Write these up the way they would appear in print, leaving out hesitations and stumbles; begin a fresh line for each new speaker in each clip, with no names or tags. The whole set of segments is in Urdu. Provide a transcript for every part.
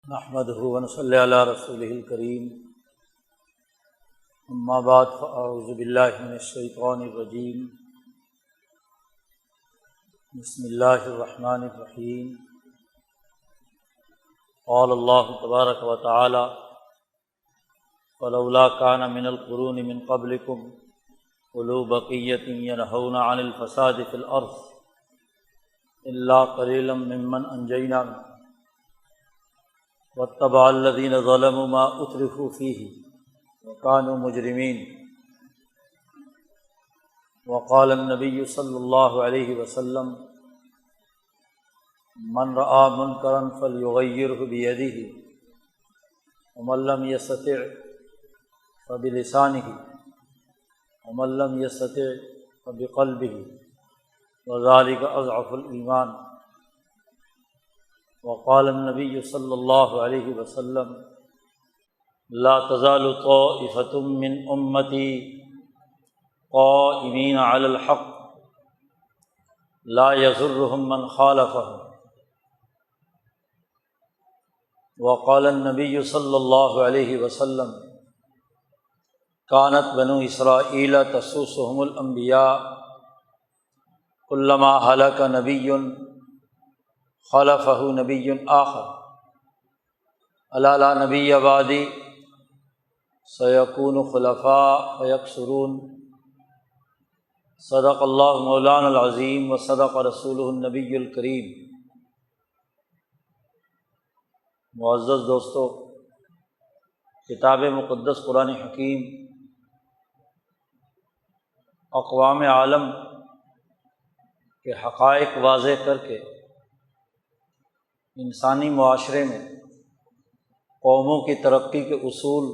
نحمدہ ونصلی علی رسولہ الکریم، اما بعد فاعوذ باللہ من الشیطان الرجیم، بسم اللہ الرحمن الرحیم۔ قال اللہ تبارک و تعالی: فلولا کان من القرون من قبلکم اولو بقیۃ ینہون عن الفساد فی الارض الا قلیلا ممن انجینا واتبع الذین ظلموا ما اترفوا فیہ وکانوا مجرمین۔ وقال النبی صلی اللہ علیہ وسلم: من رأى منکرا فلیغیرہ بیدہ ومن لم یستطع فبلسانہ ومن لم یستطع فبقلبہ وذلک اضعف الایمان۔ وقال النبی صلی اللہ علیہ وسلم: لا تزال طائفة من امتی قائمین علی الحق لا یضرهم من خالفهم۔ وقال النبی صلی اللہ علیہ وسلم: كانت بنو اسرائیل تسوسهم الانبیاء كلما هلك نبی خلفہ نبی آخر الا لا نبی بعدی سیکون خلفاء فیکثرون۔ صدق اللہ مولانا العظیم و صدق رسولہ النبی الکریم۔ معزز دوستو، کتاب مقدس قرآن حکیم اقوام عالم کے حقائق واضح کر کے انسانی معاشرے میں قوموں کی ترقی کے اصول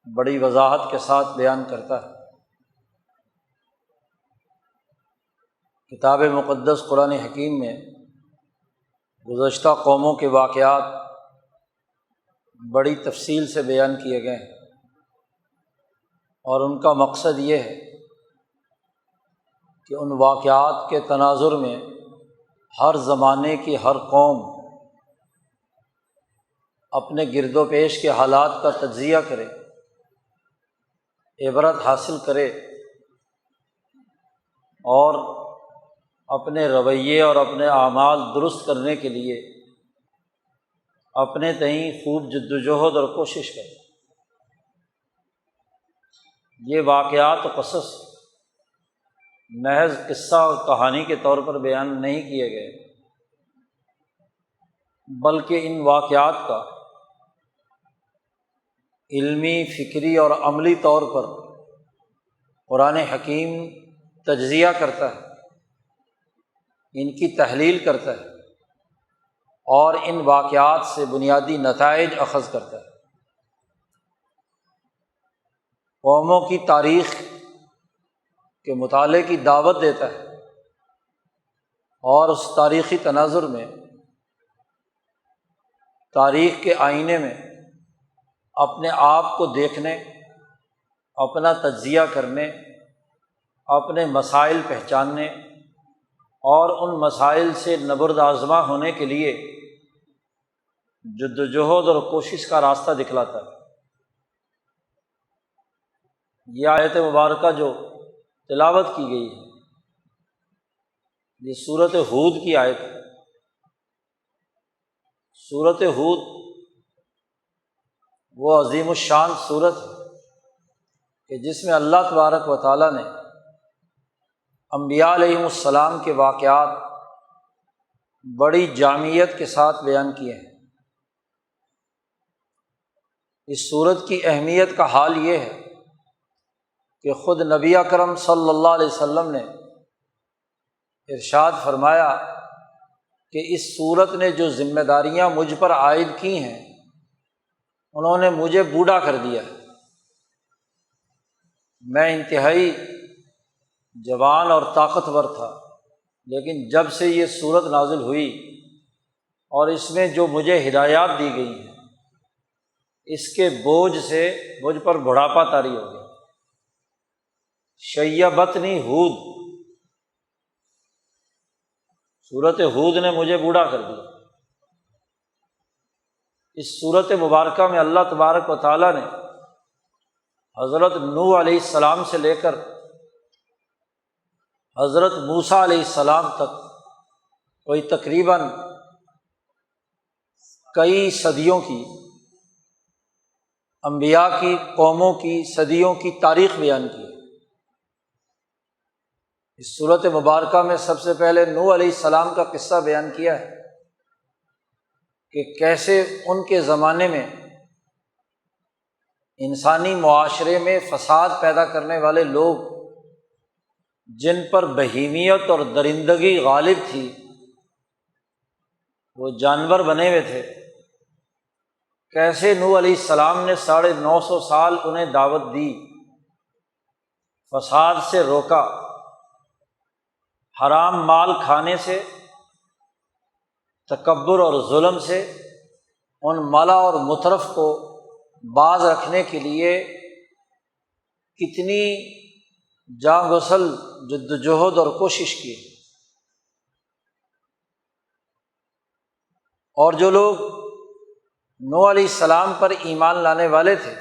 بڑی وضاحت کے ساتھ بیان کرتا ہے۔ کتاب مقدس قرآن حکیم میں گزشتہ قوموں کے واقعات بڑی تفصیل سے بیان کیے گئے ہیں، اور ان کا مقصد یہ ہے کہ ان واقعات کے تناظر میں ہر زمانے کی ہر قوم اپنے گرد و پیش کے حالات کا تجزیہ کرے، عبرت حاصل کرے، اور اپنے رویے اور اپنے اعمال درست کرنے کے لیے اپنے تئیں خوب جد و جہد اور کوشش کرے۔ یہ واقعات و قصص محض قصہ اور کہانی کے طور پر بیان نہیں کیے گئے، بلکہ ان واقعات کا علمی، فکری اور عملی طور پر قرآن حکیم تجزیہ کرتا ہے، ان کی تحلیل کرتا ہے، اور ان واقعات سے بنیادی نتائج اخذ کرتا ہے۔ قوموں کی تاریخ کے مطالعے کی دعوت دیتا ہے، اور اس تاریخی تناظر میں تاریخ کے آئینے میں اپنے آپ کو دیکھنے، اپنا تجزیہ کرنے، اپنے مسائل پہچاننے، اور ان مسائل سے نبرد آزما ہونے کے لیے جد و جہد اور کوشش کا راستہ دکھلاتا ہے۔ یہ آیت مبارکہ جو تلاوت کی گئی ہے، یہ سورۃ ہود کی آیت ہے۔ سورۃ ہود وہ عظیم الشان سورت ہے کہ جس میں اللہ تبارک و تعالیٰ نے انبیاء علیہم السلام کے واقعات بڑی جامعیت کے ساتھ بیان کیے ہیں۔ اس سورت کی اہمیت کا حال یہ ہے کہ خود نبی اکرم صلی اللہ علیہ وسلم نے ارشاد فرمایا کہ اس سورت نے جو ذمہ داریاں مجھ پر عائد کی ہیں، انہوں نے مجھے بوڑھا کر دیا ہے۔ میں انتہائی جوان اور طاقتور تھا، لیکن جب سے یہ سورت نازل ہوئی اور اس میں جو مجھے ہدایات دی گئی ہیں، اس کے بوجھ سے مجھ پر بڑھاپا طاری ہو گیا۔ شیبتنی ہود، سورۃ ہود نے مجھے بوڑھا کر دیا۔ اس صورت مبارکہ میں اللہ تبارک و تعالیٰ نے حضرت نوح علیہ السلام سے لے کر حضرت موسیٰ علیہ السلام تک کوئی تقریباً کئی صدیوں کی انبیاء کی قوموں کی صدیوں کی تاریخ بیان کی۔ اس صورت مبارکہ میں سب سے پہلے نوح علیہ السلام کا قصہ بیان کیا ہے کہ کیسے ان کے زمانے میں انسانی معاشرے میں فساد پیدا کرنے والے لوگ جن پر بہیمیت اور درندگی غالب تھی، وہ جانور بنے ہوئے تھے، کیسے نوح علیہ السلام نے 950 سال انہیں دعوت دی، فساد سے روکا، حرام مال کھانے سے، تکبر اور ظلم سے ان ملا اور مترف کو باز رکھنے کے لیے کتنی جاں غسل جدوجہد اور کوشش کی۔ اور جو لوگ نوح علیہ السلام پر ایمان لانے والے تھے،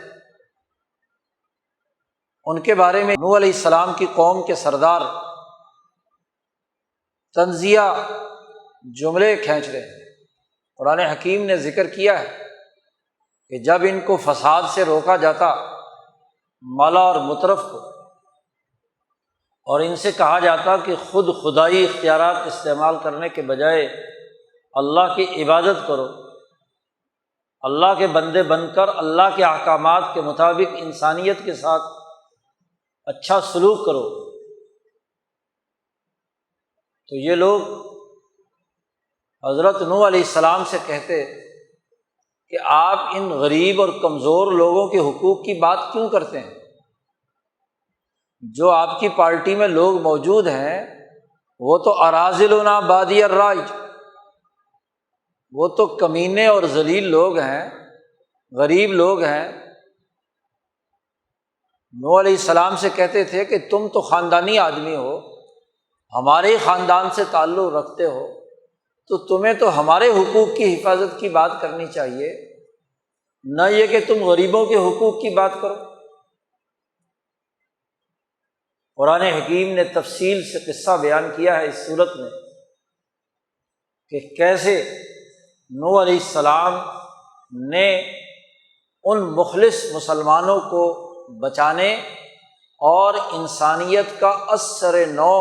ان کے بارے میں نوح علیہ السلام کی قوم کے سردار تنزیہ جملے کھینچ رہے ہیں۔ قرآن حکیم نے ذکر کیا ہے کہ جب ان کو فساد سے روکا جاتا، مالا اور مترف کو، اور ان سے کہا جاتا کہ خود خدائی اختیارات استعمال کرنے کے بجائے اللہ کی عبادت کرو، اللہ کے بندے بن کر اللہ کے احکامات کے مطابق انسانیت کے ساتھ اچھا سلوک کرو، تو یہ لوگ حضرت نوح علیہ السلام سے کہتے کہ آپ ان غریب اور کمزور لوگوں کے حقوق کی بات کیوں کرتے ہیں؟ جو آپ کی پارٹی میں لوگ موجود ہیں وہ تو اراذلنا بادی الرائے، وہ تو کمینے اور ذلیل لوگ ہیں، غریب لوگ ہیں۔ نوح علیہ السلام سے کہتے تھے کہ تم تو خاندانی آدمی ہو، ہمارے خاندان سے تعلق رکھتے ہو، تو تمہیں تو ہمارے حقوق کی حفاظت کی بات کرنی چاہیے، نہ یہ کہ تم غریبوں کے حقوق کی بات کرو۔ قرآن حکیم نے تفصیل سے قصہ بیان کیا ہے اس صورت میں کہ کیسے نوح علیہ السلام نے ان مخلص مسلمانوں کو بچانے اور انسانیت کا اثر نو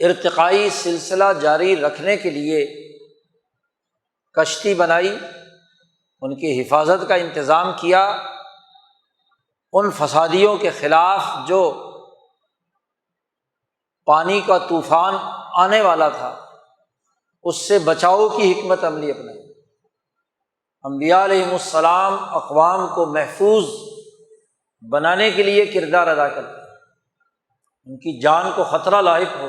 ارتقائی سلسلہ جاری رکھنے کے لیے کشتی بنائی، ان کی حفاظت کا انتظام کیا، ان فسادیوں کے خلاف جو پانی کا طوفان آنے والا تھا اس سے بچاؤ کی حکمت عملی اپنائی۔ انبیاء علیہم السلام اقوام کو محفوظ بنانے کے لیے کردار ادا کرتے ہیں، ان کی جان کو خطرہ لاحق ہو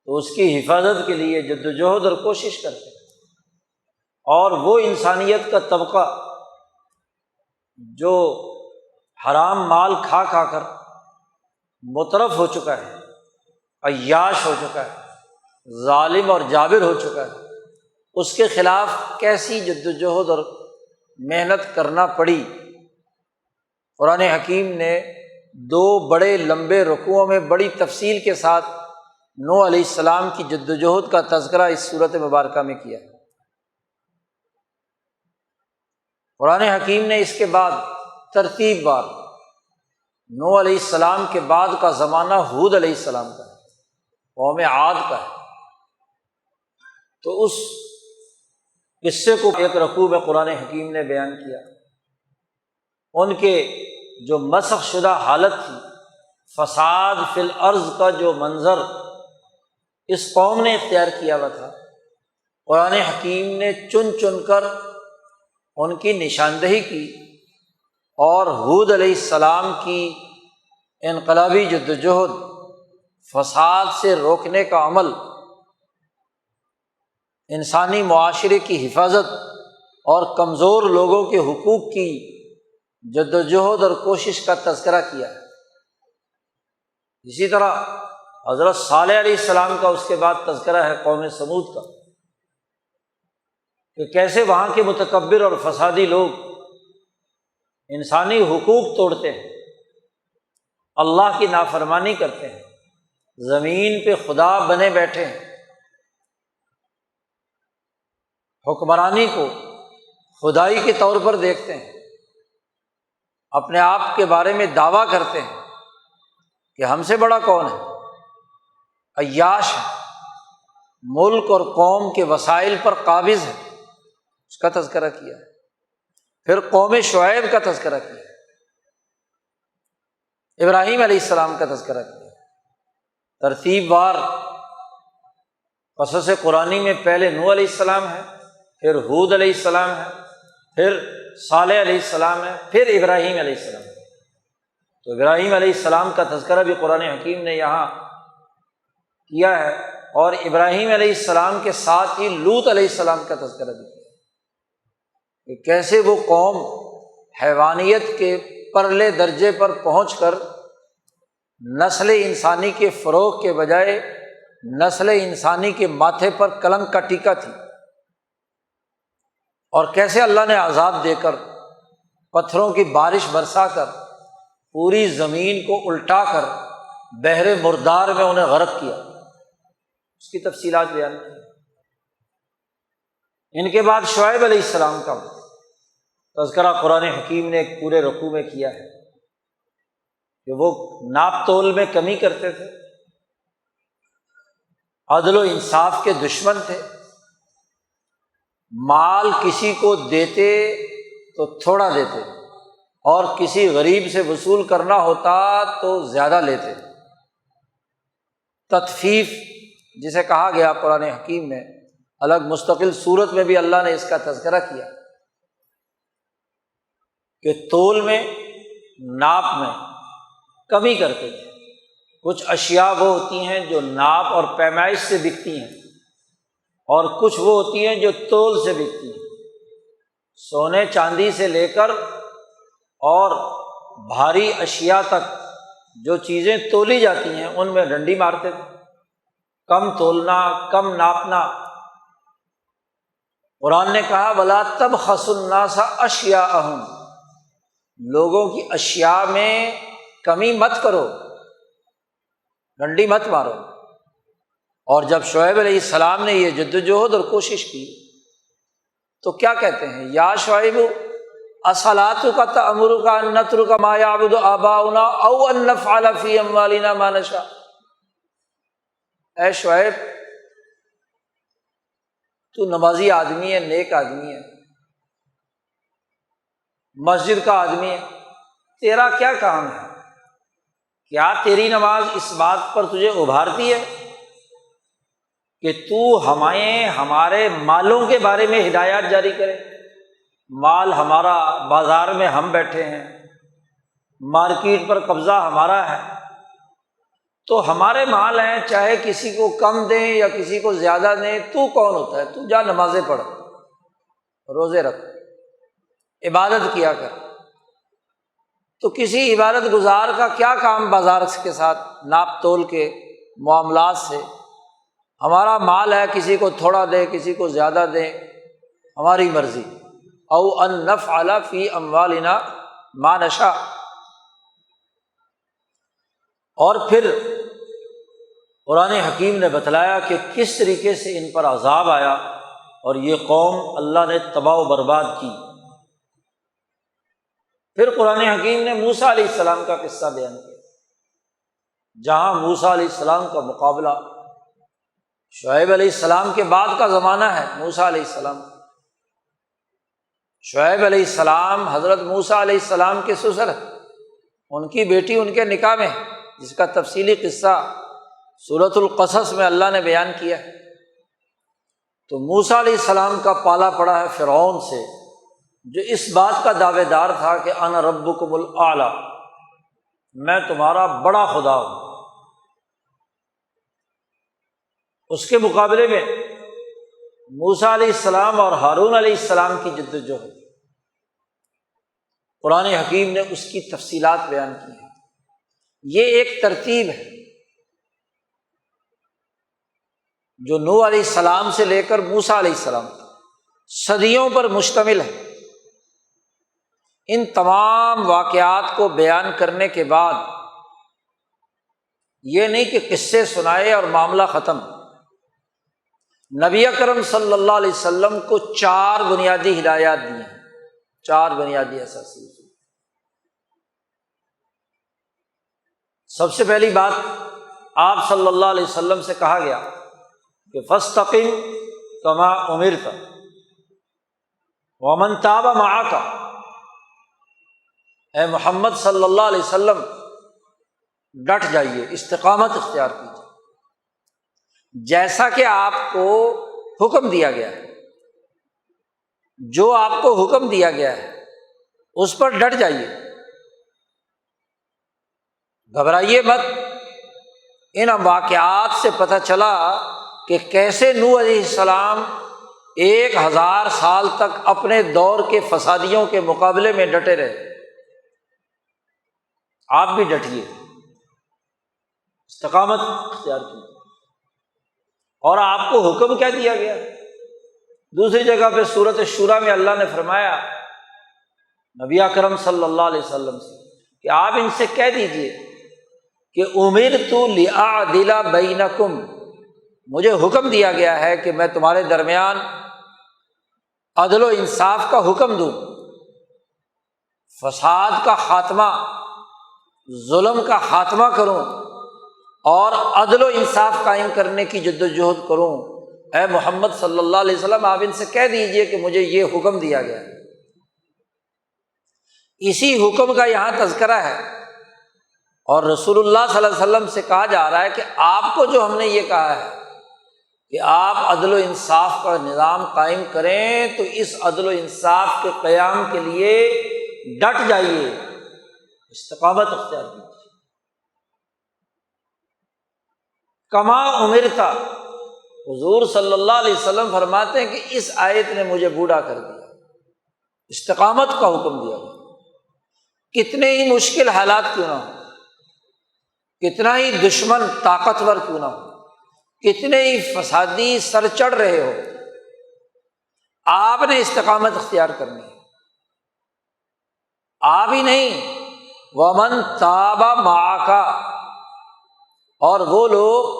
تو اس کی حفاظت کے لیے جدوجہد اور کوشش کرتے ہیں۔ اور وہ انسانیت کا طبقہ جو حرام مال کھا کھا کر مترف ہو چکا ہے، عیاش ہو چکا ہے، ظالم اور جابر ہو چکا ہے، اس کے خلاف کیسی جدوجہد اور محنت کرنا پڑی۔ قرآن حکیم نے 2 بڑے لمبے رکوعوں میں بڑی تفصیل کے ساتھ نوح علیہ السلام کی جدوجہد کا تذکرہ اس صورت مبارکہ میں کیا۔ قرآن حکیم نے اس کے بعد ترتیب بار نوح علیہ السلام کے بعد کا زمانہ ہود علیہ السلام کا ہے، قوم عاد کا ہے، تو اس قصے کو ایک رکوع میں قرآن حکیم نے بیان کیا۔ ان کے جو مسخ شدہ حالت تھی، فساد فی الارض کا جو منظر اس قوم نے اختیار کیا ہوا تھا، قرآن حکیم نے چن چن کر ان کی نشاندہی کی، اور ہود علیہ السلام کی انقلابی جدوجہد، فساد سے روکنے کا عمل، انسانی معاشرے کی حفاظت اور کمزور لوگوں کے حقوق کی جدوجہد اور کوشش کا تذکرہ کیا ہے۔ اسی طرح حضرت صالح علیہ السلام کا اس کے بعد تذکرہ ہے قوم سمود کا، کہ کیسے وہاں کے متکبر اور فسادی لوگ انسانی حقوق توڑتے ہیں، اللہ کی نافرمانی کرتے ہیں، زمین پہ خدا بنے بیٹھے ہیں، حکمرانی کو خدائی کے طور پر دیکھتے ہیں، اپنے آپ کے بارے میں دعویٰ کرتے ہیں کہ ہم سے بڑا کون ہے، عیاش ہے، ملک اور قوم کے وسائل پر قابض ہے، اس کا تذکرہ کیا ہے۔ پھر قوم شعیب کا تذکرہ کیا، ابراہیم علیہ السلام کا تذکرہ کیا، ترتیب وار قصص قرآنی میں پہلے نوح علیہ السلام ہے، پھر ہود علیہ السلام ہے، پھر صالح علیہ السلام ہے، پھر ابراہیم علیہ السلام ہے۔ تو ابراہیم علیہ السلام کا تذکرہ بھی قرآن حکیم نے یہاں کیا ہے، اور ابراہیم علیہ السلام کے ساتھ ہی لوط علیہ السلام کا تذکرہ بھی کیا کہ کیسے وہ قوم حیوانیت کے پرلے درجے پر پہنچ کر نسل انسانی کے فروغ کے بجائے نسل انسانی کے ماتھے پر کلنک کا ٹیکا تھی، اور کیسے اللہ نے عذاب دے کر پتھروں کی بارش برسا کر پوری زمین کو الٹا کر بحر مردار میں انہیں غرق کیا، اس کی تفصیلات بیان کی۔ ان کے بعد شعیب علیہ السلام کا تذکرہ قرآن حکیم نے ایک پورے رکوع میں کیا ہے کہ وہ ناپ تول میں کمی کرتے تھے، عدل و انصاف کے دشمن تھے، مال کسی کو دیتے تو تھوڑا دیتے اور کسی غریب سے وصول کرنا ہوتا تو زیادہ لیتے۔ تطفیف جسے کہا گیا قرآن حکیم میں، الگ مستقل صورت میں بھی اللہ نے اس کا تذکرہ کیا کہ تول میں، ناپ میں کمی کرتے تھے۔ کچھ اشیاء وہ ہوتی ہیں جو ناپ اور پیمائش سے بکتی ہیں، اور کچھ وہ ہوتی ہیں جو تول سے بکتی ہیں۔ سونے چاندی سے لے کر اور بھاری اشیاء تک جو چیزیں تولی جاتی ہیں ان میں ڈنڈی مارتے تھے، کم تولنا، کم ناپنا۔ قرآن نے کہا وَلَا تَبْخَسُوا النَّاسَ أَشْيَاءَهُمْ، لوگوں کی اشیاء میں کمی مت کرو، ڈنڈی مت مارو۔ اور جب شعیب علیہ السلام نے یہ جدوجہد اور کوشش کی تو کیا کہتے ہیں، یا شعیب اصلاتک تأمرک ان نترک ما یعبد آباؤنا او ان نفعل فی اموالنا ما نشاء۔ اے شعیب، تو نمازی آدمی ہے، نیک آدمی ہے، مسجد کا آدمی ہے، تیرا کیا کام ہے؟ کیا تیری نماز اس بات پر تجھے ابھارتی ہے کہ تو ہمارے مالوں کے بارے میں ہدایات جاری کرے؟ مال ہمارا، بازار میں ہم بیٹھے ہیں، مارکیٹ پر قبضہ ہمارا ہے، تو ہمارے مال ہیں، چاہے کسی کو کم دیں یا کسی کو زیادہ دیں، تو کون ہوتا ہے؟ تو جا نمازیں پڑھ، روزے رکھ، عبادت کیا کر۔ تو کسی عبادت گزار کا کیا کام بازار کے ساتھ ناپ تول کے معاملات سے؟ ہمارا مال ہے، کسی کو تھوڑا دے، کسی کو زیادہ دے، ہماری مرضی۔ او ان نفعل فی اموالنا ما نشاء۔ اور پھر قرآن حکیم نے بتلایا کہ کس طریقے سے ان پر عذاب آیا اور یہ قوم اللہ نے تباہ و برباد کی۔ پھر قرآن حکیم نے موسیٰ علیہ السلام کا قصہ بیان کیا، جہاں موسیٰ علیہ السلام کا مقابلہ شعیب علیہ السلام کے بعد کا زمانہ ہے۔ موسیٰ علیہ السلام، شعیب علیہ السلام حضرت موسیٰ علیہ السلام کے سسر ہیں، ان کی بیٹی ان کے نکاح میں، جس کا تفصیلی قصہ سورۃ القصص میں اللہ نے بیان کیا ہے۔ تو موسیٰ علیہ السلام کا پالا پڑا ہے فرعون سے، جو اس بات کا دعوے دار تھا کہ انا ربکم الاعلی، میں تمہارا بڑا خدا ہوں۔ اس کے مقابلے میں موسیٰ علیہ السلام اور ہارون علیہ السلام کی جدوجہد، قرآن حکیم نے اس کی تفصیلات بیان کی ہیں۔ یہ ایک ترتیب ہے جو نوح علیہ السلام سے لے کر موسیٰ علیہ السلام تک، صدیوں پر مشتمل ہے۔ ان تمام واقعات کو بیان کرنے کے بعد یہ نہیں کہ قصے سنائے اور معاملہ ختم، نبی اکرم صلی اللہ علیہ وسلم کو 4 بنیادی ہدایات دی ہیں، 4 بنیادی اساسی۔ سب سے پہلی بات، آپ صلی اللہ علیہ وسلم سے کہا گیا کہ فاستقم کما امرت ومن تاب معک، اے محمد صلی اللہ علیہ وسلم ڈٹ جائیے، استقامت اختیار کیجیے، جیسا کہ آپ کو حکم دیا گیا ہے، جو آپ کو حکم دیا گیا ہے اس پر ڈٹ جائیے، گھبرائیے مت۔ ان واقعات سے پتہ چلا کہ کیسے نوح علیہ السلام 1000 سال تک اپنے دور کے فسادیوں کے مقابلے میں ڈٹے رہے، آپ بھی ڈٹیے، استقامت اختیار کیجیے۔ اور آپ کو حکم کیا دیا گیا؟ دوسری جگہ پہ سورۃ الشورى میں اللہ نے فرمایا نبی اکرم صلی اللہ علیہ وسلم سے کہ آپ ان سے کہہ دیجئے کہ امرت لأعدل بینکم، مجھے حکم دیا گیا ہے کہ میں تمہارے درمیان عدل و انصاف کا حکم دوں، فساد کا خاتمہ، ظلم کا خاتمہ کروں اور عدل و انصاف قائم کرنے کی جدوجہد کروں۔ اے محمد صلی اللہ علیہ وسلم آپ ان سے کہہ دیجئے کہ مجھے یہ حکم دیا گیا ہے۔ اسی حکم کا یہاں تذکرہ ہے، اور رسول اللہ صلی اللہ علیہ وسلم سے کہا جا رہا ہے کہ آپ کو جو ہم نے یہ کہا ہے کہ آپ عدل و انصاف کا نظام قائم کریں، تو اس عدل و انصاف کے قیام کے لیے ڈٹ جائیے، استقامت اختیار کیجیے۔ کما امرتا، حضور صلی اللہ علیہ وسلم فرماتے ہیں کہ اس آیت نے مجھے بوڑھا کر دیا، استقامت کا حکم دیا گیا۔ کتنے ہی مشکل حالات کیوں نہ ہو، کتنا ہی دشمن طاقتور کیوں نہ ہو، کتنے ہی فسادی سر چڑھ رہے ہو، آپ نے استقامت اختیار کرنی ہے۔ آپ ہی نہیں، ومن تاب معک، اور وہ لوگ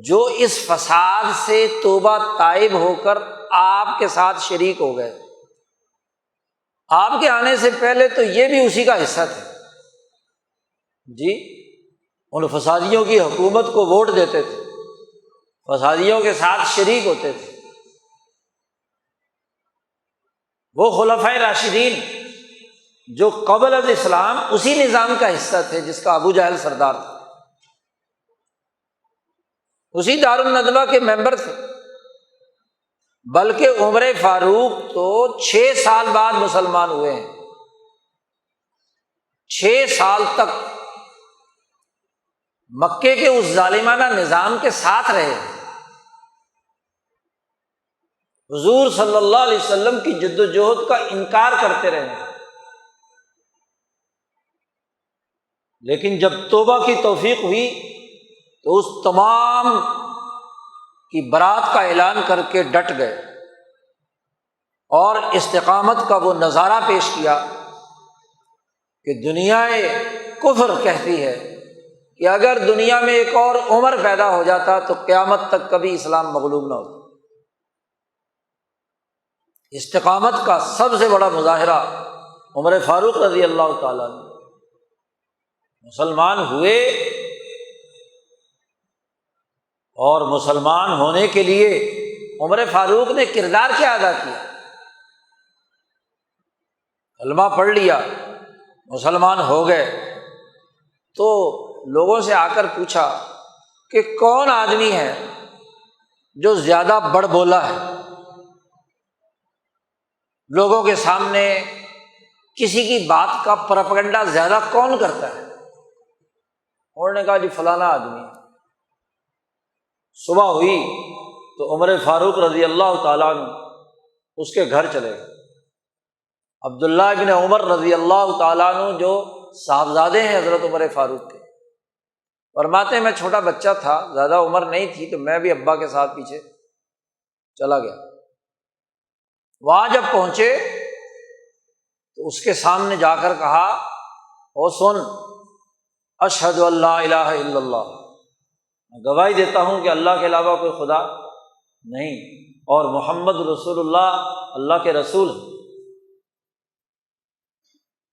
جو اس فساد سے توبہ تائب ہو کر آپ کے ساتھ شریک ہو گئے، آپ کے آنے سے پہلے تو یہ بھی اسی کا حصہ تھے جی، ان فسادیوں کی حکومت کو ووٹ دیتے تھے، فسادیوں کے ساتھ شریک ہوتے تھے۔ وہ خلفائے راشدین جو قبل از اسلام اسی نظام کا حصہ تھے جس کا ابو جہل سردار تھا، اسی دارالندوہ کے ممبر تھے، بلکہ عمر فاروق تو 6 سال بعد مسلمان ہوئے ہیں، 6 سال تک مکے کے اس ظالمانہ نظام کے ساتھ رہے، حضور صلی اللہ علیہ وسلم کی جدوجہد کا انکار کرتے رہے، لیکن جب توبہ کی توفیق ہوئی تو اس تمام کی برات کا اعلان کر کے ڈٹ گئے اور استقامت کا وہ نظارہ پیش کیا کہ دنیا کفر کہتی ہے کہ اگر دنیا میں ایک اور عمر پیدا ہو جاتا تو قیامت تک کبھی اسلام مغلوب نہ ہوتا۔ استقامت کا سب سے بڑا مظاہرہ عمر فاروق رضی اللہ تعالیٰ عنہ مسلمان ہوئے، اور مسلمان ہونے کے لیے عمر فاروق نے کردار کیا ادا کیا؟ کلمہ پڑھ لیا، مسلمان ہو گئے، تو لوگوں سے آ کر پوچھا کہ کون آدمی ہے جو زیادہ بڑ بولا ہے، لوگوں کے سامنے کسی کی بات کا پروپیگنڈا زیادہ کون کرتا ہے؟ انہوں نے کہا جی فلانا آدمی۔ صبح ہوئی تو عمر فاروق رضی اللہ تعالیٰ عنہ اس کے گھر چلے گئے۔ عبداللہ ابن عمر رضی اللہ تعالیٰ عنہ جو صاحبزادے ہیں حضرت عمر فاروق کے، فرماتے ہیں میں چھوٹا بچہ تھا، زیادہ عمر نہیں تھی، تو میں بھی ابا کے ساتھ پیچھے چلا گیا۔ وہاں جب پہنچے تو اس کے سامنے جا کر کہا، او سن، اشہد ان لا الہ الا اللہ، میں گواہی دیتا ہوں کہ اللہ کے علاوہ کوئی خدا نہیں اور محمد رسول اللہ اللہ کے رسول ہیں۔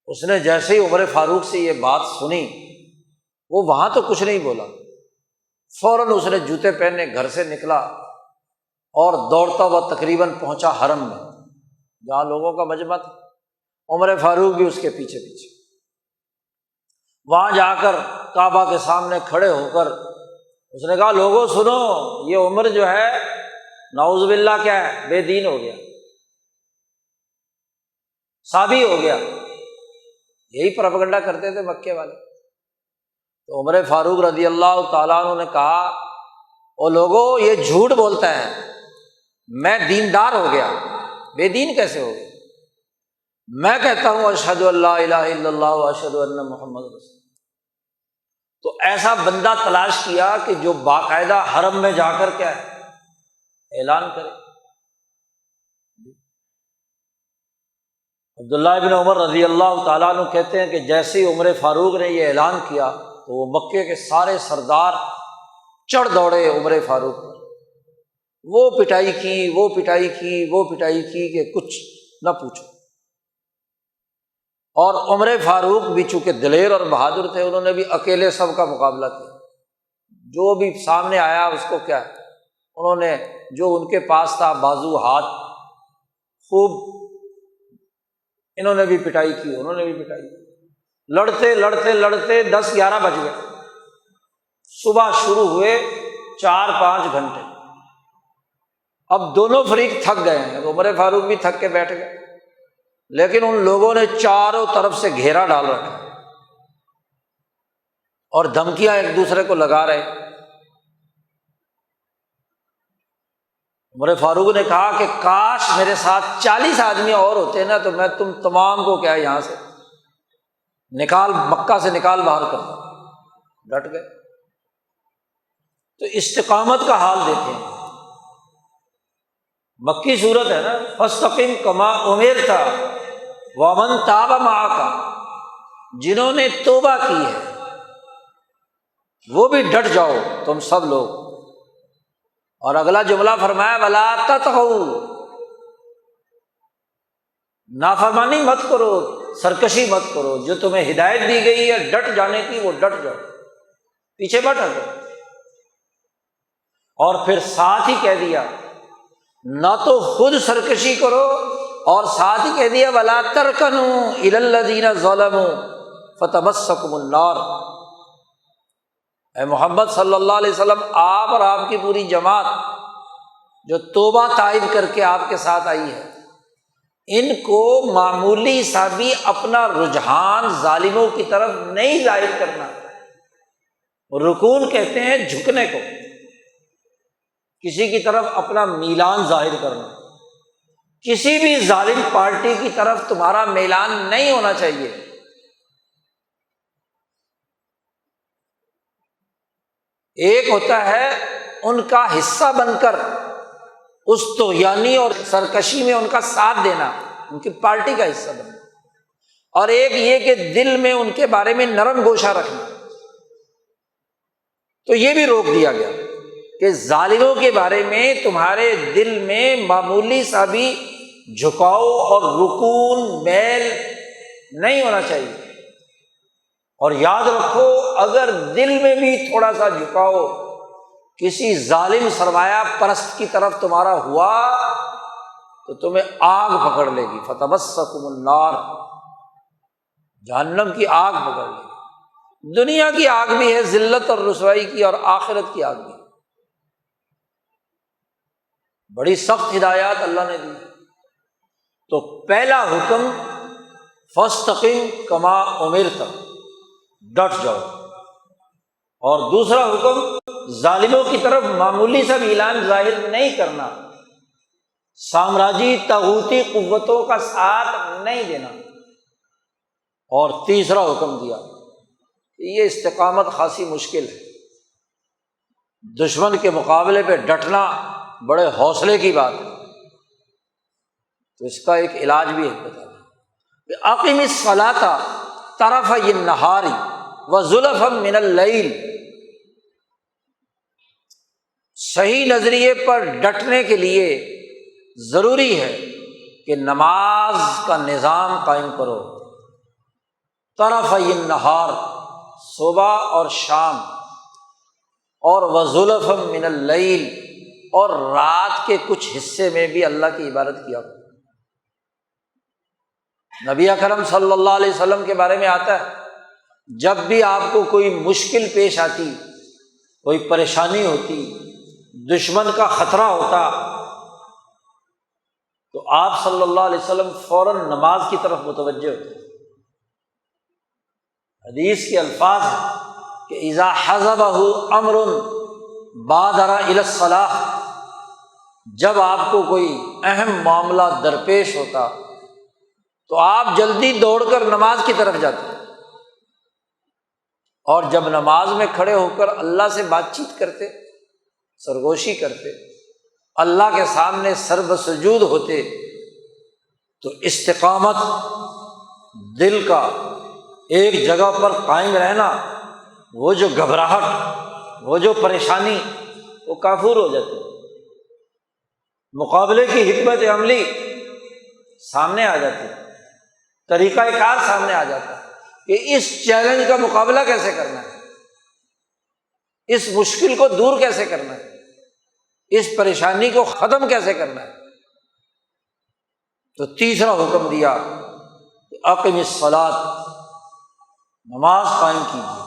اس نے جیسے ہی عمر فاروق سے یہ بات سنی، وہ وہاں تو کچھ نہیں بولا، فوراً اس نے جوتے پہنے گھر سے نکلا اور دوڑتا ہوا تقریباً پہنچا حرم میں جہاں لوگوں کا مجمع تھا، عمر فاروق بھی اس کے پیچھے پیچھے۔ وہاں جا کر کعبہ کے سامنے کھڑے ہو کر اس نے کہا، لوگوں سنو، یہ عمر جو ہے نعوذ باللہ کیا ہے، بے دین ہو گیا، صابی ہو گیا۔ یہی پروپیگنڈا کرتے تھے مکے والے۔ تو عمر فاروق رضی اللہ تعالیٰ عنہ نے کہا، او لوگوں، یہ جھوٹ بولتا ہے، میں دیندار ہو گیا، بے دین کیسے ہو گیا؟ میں کہتا ہوں اشہد ان لا الہ الا اللہ و اشہد ان محمد رسول اللہ۔ تو ایسا بندہ تلاش کیا کہ جو باقاعدہ حرم میں جا کر کیا ہے، اعلان کرے۔ عبداللہ ابن عمر رضی اللہ تعالیٰ عنہ کہتے ہیں کہ جیسے ہی عمر فاروق نے یہ اعلان کیا تو وہ مکے کے سارے سردار چڑھ دوڑے عمر فاروق پر، وہ پٹائی کی کہ کچھ نہ پوچھو۔ اور عمر فاروق بھی چونکہ دلیر اور بہادر تھے، انہوں نے بھی اکیلے سب کا مقابلہ کیا، جو بھی سامنے آیا اس کو کیا، انہوں نے جو ان کے پاس تھا بازو ہاتھ خوب، انہوں نے بھی پٹائی کی، انہوں نے بھی پٹائی کی۔ لڑتے 10-11 بج گئے، صبح شروع ہوئے 4-5 گھنٹے۔ اب دونوں فریق تھک گئے ہیں، عمر فاروق بھی تھک کے بیٹھ گئے، لیکن ان لوگوں نے چاروں طرف سے گھیرا ڈال رکھا اور دھمکیاں ایک دوسرے کو لگا رہے۔ عمر فاروق نے کہا کہ کاش میرے ساتھ 40 آدمی اور ہوتے نا، تو میں تم تمام کو کیا یہاں سے مکہ سے نکال باہر کرتا۔ ڈٹ گئے۔ تو استقامت کا حال دیکھیں، مکی صورت ہے نا، فاستقم کما امرت ومن تاب معک، جنہوں نے توبہ کی ہے وہ بھی ڈٹ جاؤ تم سب لوگ۔ اور اگلا جملہ فرمایا، ولا تطغوا، نافرمانی مت کرو، سرکشی مت کرو، جو تمہیں ہدایت دی گئی ہے ڈٹ جانے کی وہ ڈٹ جاؤ، پیچھے مت ہٹو۔ اور پھر ساتھ ہی کہہ دیا، نہ تو خود سرکشی کرو، اور ساتھ ہی کہہ دیا ولا ترکنوا الی الذین ظلموا فتمسکم النار۔ اے محمد صلی اللہ علیہ وسلم، آپ اور آپ کی پوری جماعت جو توبہ تائب کر کے آپ کے ساتھ آئی ہے، ان کو معمولی سا بھی اپنا رجحان ظالموں کی طرف نہیں ظاہر کرنا۔ رکون کہتے ہیں جھکنے کو، کسی کی طرف اپنا میلان ظاہر کرنا۔ کسی بھی ظالم پارٹی کی طرف تمہارا میلان نہیں ہونا چاہیے۔ ایک ہوتا ہے ان کا حصہ بن کر اس طغیانی اور سرکشی میں ان کا ساتھ دینا، ان کی پارٹی کا حصہ بننا، اور ایک یہ کہ دل میں ان کے بارے میں نرم گوشہ رکھنا۔ تو یہ بھی روک دیا گیا کہ ظالموں کے بارے میں تمہارے دل میں معمولی سا بھی جھکاؤ اور رکون میل نہیں ہونا چاہیے۔ اور یاد رکھو، اگر دل میں بھی تھوڑا سا جھکاؤ کسی ظالم سرمایہ پرست کی طرف تمہارا ہوا تو تمہیں آگ پکڑ لے گی، فتمسکم النار، جہنم کی آگ پکڑ لے گی۔ دنیا کی آگ بھی ہے ذلت اور رسوائی کی، اور آخرت کی آگ بھی۔ بڑی سخت ہدایات اللہ نے دی۔ تو پہلا حکم فاستقم کما امرت، ڈٹ جاؤ، اور دوسرا حکم ظالموں کی طرف معمولی سا اعلان ظاہر نہیں کرنا، سامراجی طاغوتی قوتوں کا ساتھ نہیں دینا۔ اور تیسرا حکم دیا، یہ استقامت خاصی مشکل ہے، دشمن کے مقابلے پہ ڈٹنا بڑے حوصلے کی بات ہے۔ تو اس کا ایک علاج بھی ایک بتا دیں کہ اقم الصلاۃ طرفی النہار وزلفا من اللیل، صحیح نظریے پر ڈٹنے کے لیے ضروری ہے کہ نماز کا نظام قائم کرو، طرفی النہار صبح اور شام، اور وزلفا من اللیل اور رات کے کچھ حصے میں بھی اللہ کی عبادت کیا کرو۔ نبی اکرم صلی اللہ علیہ وسلم کے بارے میں آتا ہے جب بھی آپ کو کوئی مشکل پیش آتی، کوئی پریشانی ہوتی، دشمن کا خطرہ ہوتا، تو آپ صلی اللہ علیہ وسلم فوراً نماز کی طرف متوجہ ہوتے۔ حدیث کے الفاظ ہیں کہ اذا حزبہ امر بادر الی الصلاۃ، جب آپ کو کوئی اہم معاملہ درپیش ہوتا تو آپ جلدی دوڑ کر نماز کی طرف جاتے، اور جب نماز میں کھڑے ہو کر اللہ سے بات چیت کرتے، سرگوشی کرتے، اللہ کے سامنے سر بسجود ہوتے، تو استقامت، دل کا ایک جگہ پر قائم رہنا، وہ جو گھبراہٹ، وہ جو پریشانی، وہ کافور ہو جاتی، مقابلے کی حکمت عملی سامنے آ جاتی، طریقہ کار سامنے آ جاتا کہ اس چیلنج کا مقابلہ کیسے کرنا ہے، اس مشکل کو دور کیسے کرنا ہے، اس پریشانی کو ختم کیسے کرنا ہے۔ تو تیسرا حکم دیا کہ اقم الصلاۃ، نماز قائم کیجیے،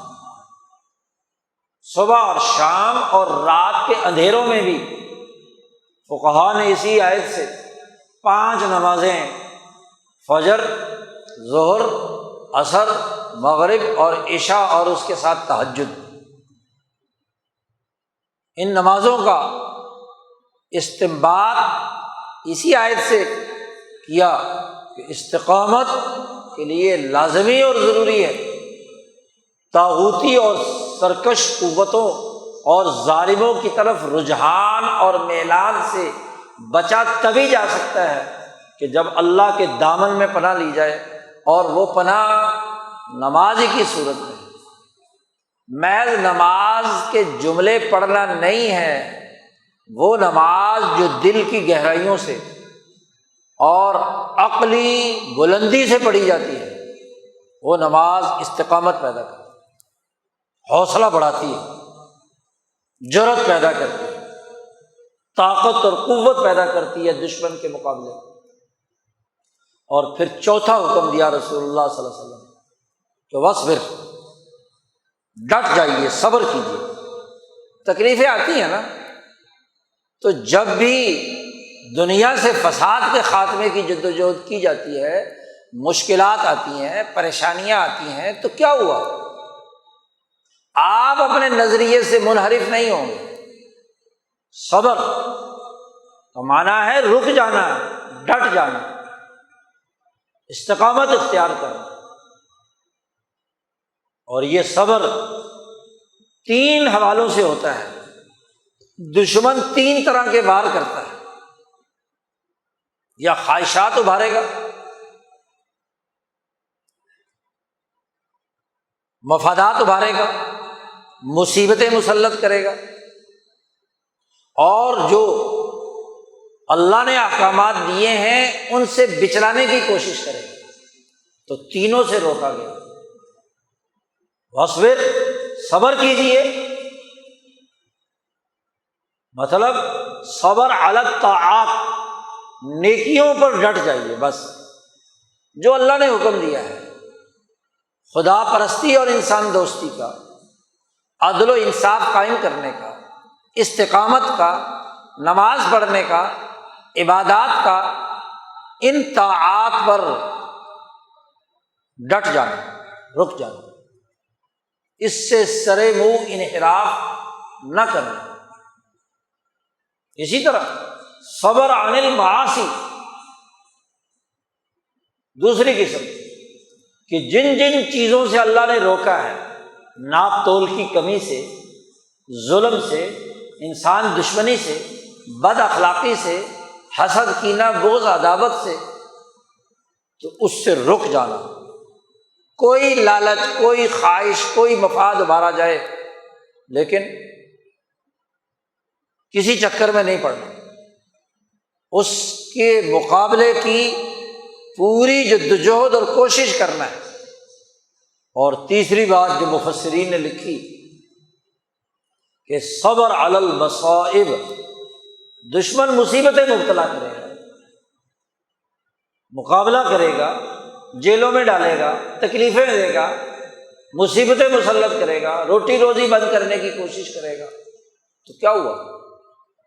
صبح اور شام اور رات کے اندھیروں میں بھی۔ فقہا نے اسی آیت سے 5 نمازیں، فجر، ظہر، عصر، مغرب اور عشاء، اور اس کے ساتھ تہجد، ان نمازوں کا استنباط اسی آیت سے کیا کہ استقامت کے لیے لازمی اور ضروری ہے، طاغوتی اور سرکش قوتوں اور ظالموں کی طرف رجحان اور میلان سے بچا تبھی جا سکتا ہے کہ جب اللہ کے دامن میں پناہ لی جائے، اور وہ پناہ نماز ہی کی صورت میں۔ محض نماز کے جملے پڑھنا نہیں ہے، وہ نماز جو دل کی گہرائیوں سے اور عقلی بلندی سے پڑھی جاتی ہے، وہ نماز استقامت پیدا کرتی ہے، حوصلہ بڑھاتی ہے، جرأت پیدا کرتی ہے، طاقت اور قوت پیدا کرتی ہے دشمن کے مقابلے میں۔ اور پھر چوتھا حکم دیا رسول اللہ صلی اللہ علیہ وسلم کہ وَاصْبِرْ، ڈٹ جائیے، صبر کیجیے۔ تکلیفیں آتی ہیں نا، تو جب بھی دنیا سے فساد کے خاتمے کی جدوجہد کی جاتی ہے، مشکلات آتی ہیں، پریشانیاں آتی ہیں، تو کیا ہوا؟ آپ اپنے نظریے سے منحرف نہیں ہوں گے۔ صبر تو معنی ہے رک جانا، ڈٹ جانا، استقامت اختیار کرنا۔ اور یہ صبر 3 حوالوں سے ہوتا ہے۔ دشمن 3 طرح کے وار کرتا ہے، یا خواہشات ابھارے گا، مفادات ابھارے گا، مصیبتیں مسلط کرے گا، اور جو اللہ نے احکامات دیے ہیں ان سے بچلانے کی کوشش کرے گا۔ تو تینوں سے روکا گیا۔ وَاصْبِرْ، صبر کیجیے، مطلب صبر علی الطاعات، نیکیوں پر ڈٹ جائیے، بس جو اللہ نے حکم دیا ہے، خدا پرستی اور انسان دوستی کا، عدل و انصاف قائم کرنے کا، استقامت کا، نماز پڑھنے کا، عبادات کا، ان طاعات پر ڈٹ جانا، رک جانا، اس سے سرے منہ انحراف نہ کرنا۔ اسی طرح صبر عن المعاصی، دوسری قسم کہ جن جن چیزوں سے اللہ نے روکا ہے، ناپ تول کی کمی سے، ظلم سے، انسان دشمنی سے، بد اخلاقی سے، حسد کینہ بغض عداوت سے تو اس سے رک جانا، کوئی لالچ کوئی خواہش کوئی مفاد مارا جائے لیکن کسی چکر میں نہیں پڑنا، اس کے مقابلے کی پوری جدوجہد اور کوشش کرنا ہے۔ اور تیسری بات جو مفسرین نے لکھی کہ صبر علی المصائب، دشمن مصیبتیں مبتلا کرے گا، مقابلہ کرے گا، جیلوں میں ڈالے گا، تکلیفیں دے گا، مصیبتیں مسلط کرے گا، روٹی روزی بند کرنے کی کوشش کرے گا، تو کیا ہوا؟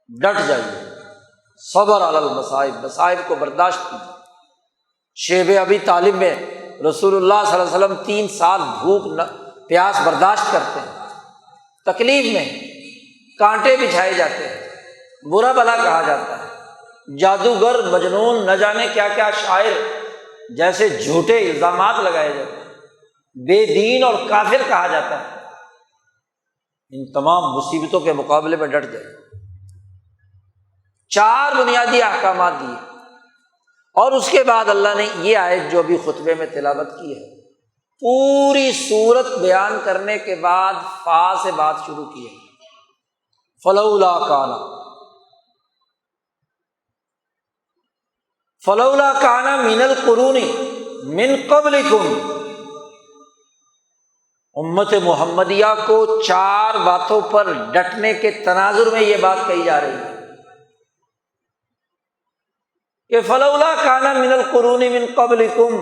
ڈٹ جائیے، صبر علی المصائب، مصائب کو برداشت کیجیے۔ شیب ابی طالب میں رسول اللہ صلی اللہ علیہ وسلم 3 سال بھوک پیاس برداشت کرتے ہیں، تکلیف میں، کانٹے بچھائے جاتے ہیں، برا بھلا کہا جاتا ہے، جادوگر مجنون نہ جانے کیا کیا شاعر جیسے جھوٹے الزامات لگائے جاتے ہیں، بے دین اور کافر کہا جاتا ہے۔ ان تمام مصیبتوں کے مقابلے میں ڈٹ جائے۔ 4 بنیادی احکامات دیے، اور اس کے بعد اللہ نے یہ آیت جو ابھی خطبے میں تلاوت کی ہے، پوری صورت بیان کرنے کے بعد فا سے بات شروع کی ہے، فلولا کان من القرون من قبلکم، امت محمدیہ کو 4 باتوں پر ڈٹنے کے تناظر میں یہ بات کہی جا رہی ہے کہ فلولا کان من القرون من قبلکم،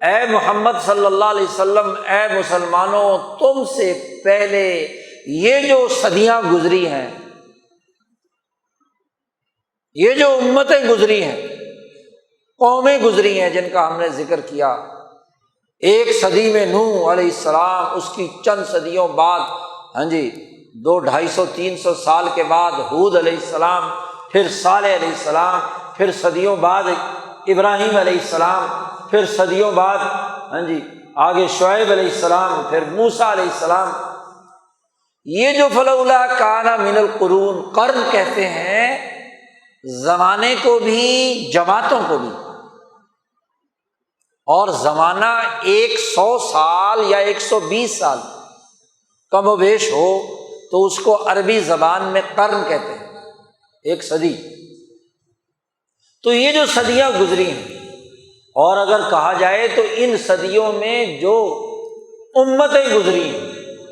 اے محمد صلی اللہ علیہ وسلم، اے مسلمانوں، تم سے پہلے یہ جو صدیاں گزری ہیں، یہ جو امتیں گزری ہیں، قومیں گزری ہیں جن کا ہم نے ذکر کیا، ایک صدی میں نوح علیہ السلام، اس کی چند صدیوں بعد 200-250-300 سال کے بعد ہود علیہ السلام، پھر صالح علیہ السلام، پھر صدیوں بعد ابراہیم علیہ السلام، پھر صدیوں بعد آگے شعیب علیہ السلام، پھر موسیٰ علیہ السلام۔ یہ جو فلولا کان من القرون، قرن کہتے ہیں زمانے کو بھی جماعتوں کو بھی، اور زمانہ 100 سال یا 120 سال کم و بیش ہو تو اس کو عربی زبان میں قرن کہتے ہیں، ایک صدی۔ تو یہ جو صدیاں گزری ہیں، اور اگر کہا جائے تو ان صدیوں میں جو امتیں گزری ہیں،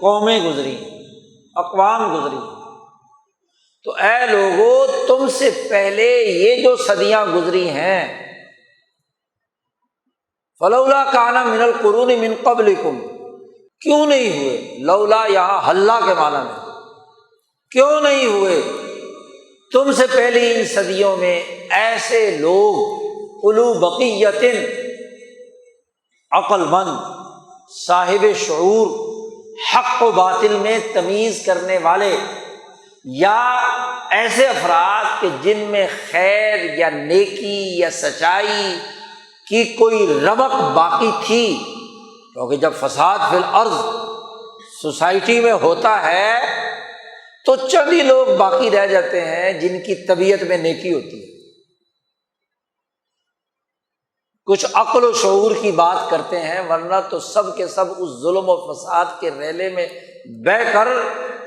قومیں گزری ہیں، اقوام گزری ہیں، تو اے لوگو تم سے پہلے یہ جو صدیاں گزری ہیں، فلولا کان من القرون من قبلکم، کیوں نہیں ہوئے؟ لولا یہاں حلہ کے معنی میں، کیوں نہیں ہوئے تم سے پہلی ان صدیوں میں ایسے لوگ اولو بقیت، عقل مند، صاحب شعور، حق و باطل میں تمیز کرنے والے، یا ایسے افراد کہ جن میں خیر یا نیکی یا سچائی کی کوئی رمق باقی تھی، کیونکہ جب فساد فی الارض سوسائٹی میں ہوتا ہے تو چند ہی لوگ باقی رہ جاتے ہیں جن کی طبیعت میں نیکی ہوتی ہے، کچھ عقل و شعور کی بات کرتے ہیں، ورنہ تو سب کے سب اس ظلم و فساد کے ریلے میں بہہ کر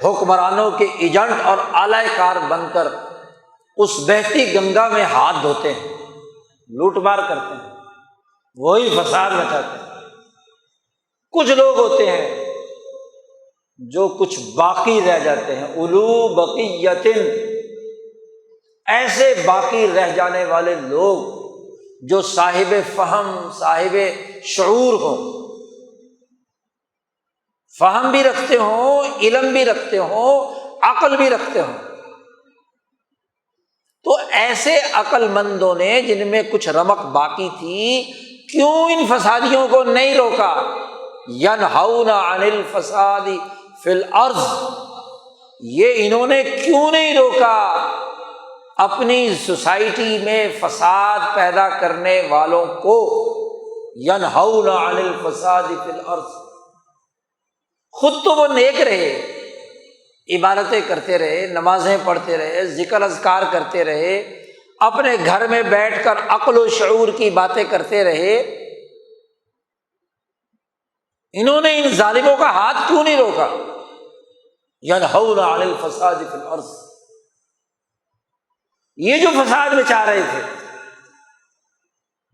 حکمرانوں کے ایجنٹ اور آلہ کار بن کر اس بہتی گنگا میں ہاتھ دھوتے ہیں، لوٹ مار کرتے ہیں، وہی فساد مچاتے ہیں۔ کچھ لوگ ہوتے ہیں جو کچھ باقی رہ جاتے ہیں، اولو بقیتن، ایسے باقی رہ جانے والے لوگ جو صاحب فہم، صاحب شعور ہوں، فہم بھی رکھتے ہوں، علم بھی رکھتے ہوں، عقل بھی رکھتے ہوں۔ تو ایسے عقل مندوں نے جن میں کچھ رمق باقی تھی، کیوں ان فسادیوں کو نہیں روکا؟ ینہون عن الفساد فی الارض، یہ انہوں نے کیوں نہیں روکا اپنی سوسائٹی میں فساد پیدا کرنے والوں کو؟ ینہون عن الفساد فی الارض، خود تو وہ نیک رہے، عبادتیں کرتے رہے، نمازیں پڑھتے رہے، ذکر اذکار کرتے رہے، اپنے گھر میں بیٹھ کر عقل و شعور کی باتیں کرتے رہے، انہوں نے ان ظالموں کا ہاتھ کیوں نہیں روکا؟ ینہون عن الفساد فی الارض، یہ جو فساد مچا رہے تھے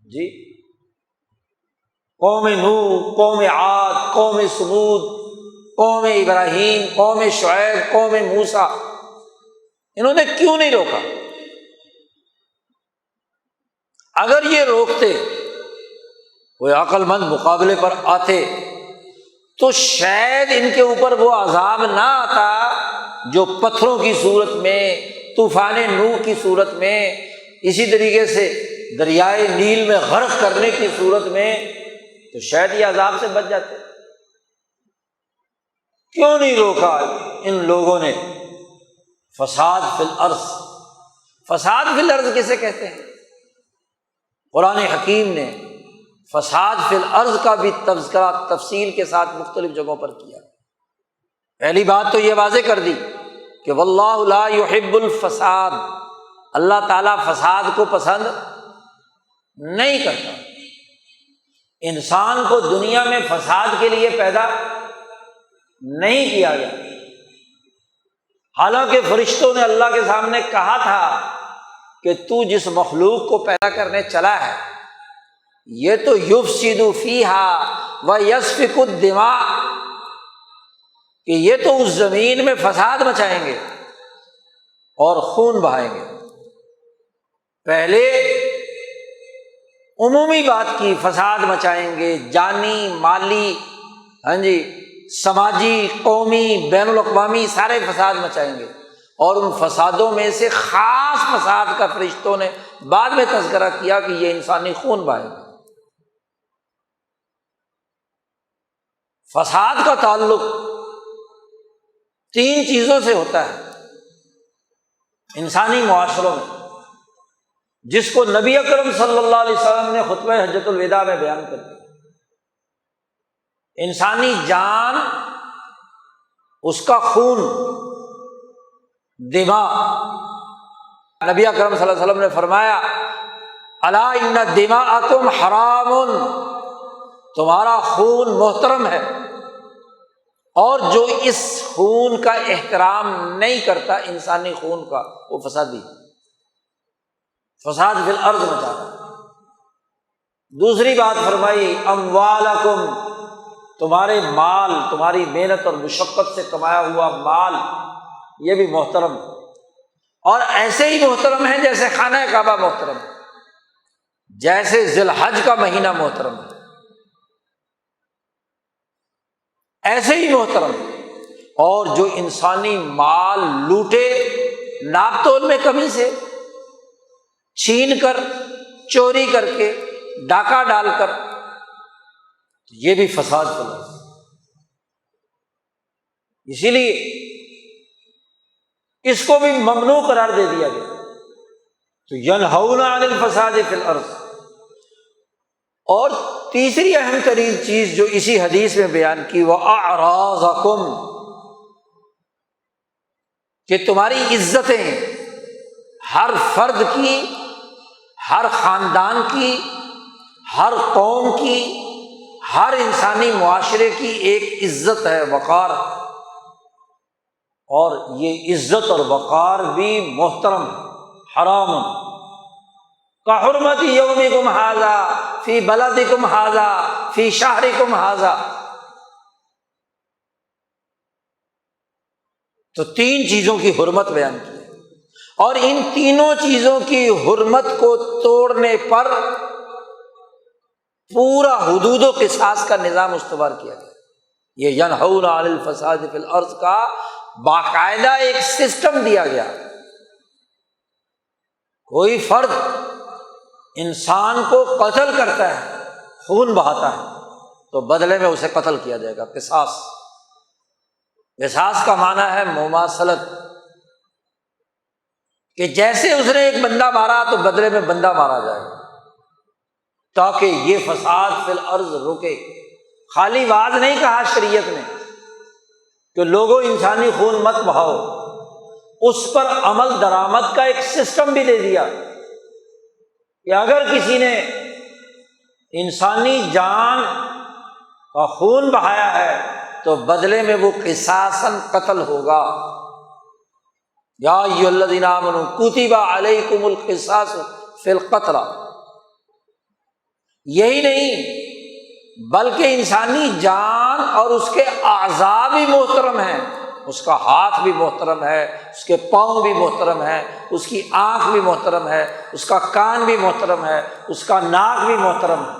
جی، قوم نوح، قوم عاد، قوم ثمود، قوم ابراہیم، قوم شعیب، قوم موسیٰ، انہوں نے کیوں نہیں روکا؟ اگر یہ روکتے، کوئی عقل مند مقابلے پر آتے، تو شاید ان کے اوپر وہ عذاب نہ آتا جو پتھروں کی صورت میں، طوفان نوح کی صورت میں، اسی طریقے سے دریائے نیل میں غرق کرنے کی صورت میں، تو شاید یہ عذاب سے بچ جاتے۔ کیوں نہیں روکا ان لوگوں نے؟ فساد فی الارض، فساد فی الارض کسے کہتے ہیں؟ قرآن حکیم نے فساد فی الارض کا بھی تذکرہ تفصیل کے ساتھ مختلف جگہوں پر کیا۔ پہلی بات تو یہ واضح کر دی کہ واللہ لا یحب الفساد، اللہ تعالیٰ فساد کو پسند نہیں کرتا۔ انسان کو دنیا میں فساد کے لیے پیدا نہیں کیا گیا، حالانکہ فرشتوں نے اللہ کے سامنے کہا تھا کہ تو جس مخلوق کو پیدا کرنے چلا ہے یہ تو یفسد فیہا ویسفک الدماء، کہ یہ تو اس زمین میں فساد مچائیں گے اور خون بہائیں گے۔ پہلے عمومی بات کی، فساد مچائیں گے، جانی، مالی، ہاں جی، سماجی، قومی، بین الاقوامی، سارے فساد مچائیں گے، اور ان فسادوں میں سے خاص فساد کا فرشتوں نے بعد میں تذکرہ کیا کہ یہ انسانی خون بہائے گا۔ فساد کا تعلق تین چیزوں سے ہوتا ہے انسانی معاشروں میں، جس کو نبی اکرم صلی اللہ علیہ وسلم نے خطبہ حجۃ الوداع میں بیان کر دیا۔ انسانی جان، اس کا خون، دماغ۔ نبی اکرم صلی اللہ علیہ وسلم نے فرمایا الا ان دماءکم حرام، تمہارا خون محترم ہے، اور جو اس خون کا احترام نہیں کرتا، انسانی خون کا، وہ فسادی، فساد فی الارض مچاتا۔ دوسری بات فرمائی اموالکم، تمہارے مال، تمہاری محنت اور مشقت سے کمایا ہوا مال، یہ بھی محترم، اور ایسے ہی محترم ہے جیسے خانہ کعبہ محترم ہے، جیسے ذی الحج کا مہینہ محترم ہے، ایسے ہی محترم۔ اور جو انسانی مال لوٹے ناپ تول میں کمی سے، چھین کر، چوری کر کے، ڈاکہ ڈال کر، یہ بھی فساد فیلا۔ اسی لیے اس کو بھی ممنوع قرار دے دیا گیا۔ تو ینہون عن الفساد فی الارض۔ اور تیسری اہم ترین چیز جو اسی حدیث میں بیان کی، وَأَعْرَاضَكُمْ، کہ تمہاری عزتیں، ہر فرد کی، ہر خاندان کی، ہر قوم کی، ہر انسانی معاشرے کی ایک عزت ہے، وقار، اور یہ عزت اور وقار بھی محترم، حرام، کحرمت یومکم ھذا فی بلدکم ھذا فی شہرکم ھذا۔ تو تین چیزوں کی حرمت بیان کی ہے، اور ان تینوں چیزوں کی حرمت کو توڑنے پر پورا حدود و قصاص کا نظام استوار کیا گیا۔ یہ ینہون عن الفساد فی الارض کا باقاعدہ ایک سسٹم دیا گیا۔ کوئی فرد انسان کو قتل کرتا ہے، خون بہاتا ہے، تو بدلے میں اسے قتل کیا جائے گا، قصاص۔ قصاص کا معنی ہے مماثلت، کہ جیسے اس نے ایک بندہ مارا تو بدلے میں بندہ مارا جائے گا، تاکہ یہ فساد فی الارض رکے۔ خالی واز نہیں کہا شریعت نے کہ لوگوں انسانی خون مت بہاؤ، اس پر عمل درآمد کا ایک سسٹم بھی دے دیا کہ اگر کسی نے انسانی جان کا خون بہایا ہے تو بدلے میں وہ قصاصاً قتل ہوگا۔ یا ایھا الذین آمنوا کتب علیکم القصاص فی القتلی۔ یہی نہیں بلکہ انسانی جان اور اس کے اعضاء بھی محترم ہیں، اس کا ہاتھ بھی محترم ہے، اس کے پاؤں بھی محترم ہے، اس کی آنکھ بھی محترم ہے، اس کا کان بھی محترم ہے، اس کا ناک بھی محترم ہے،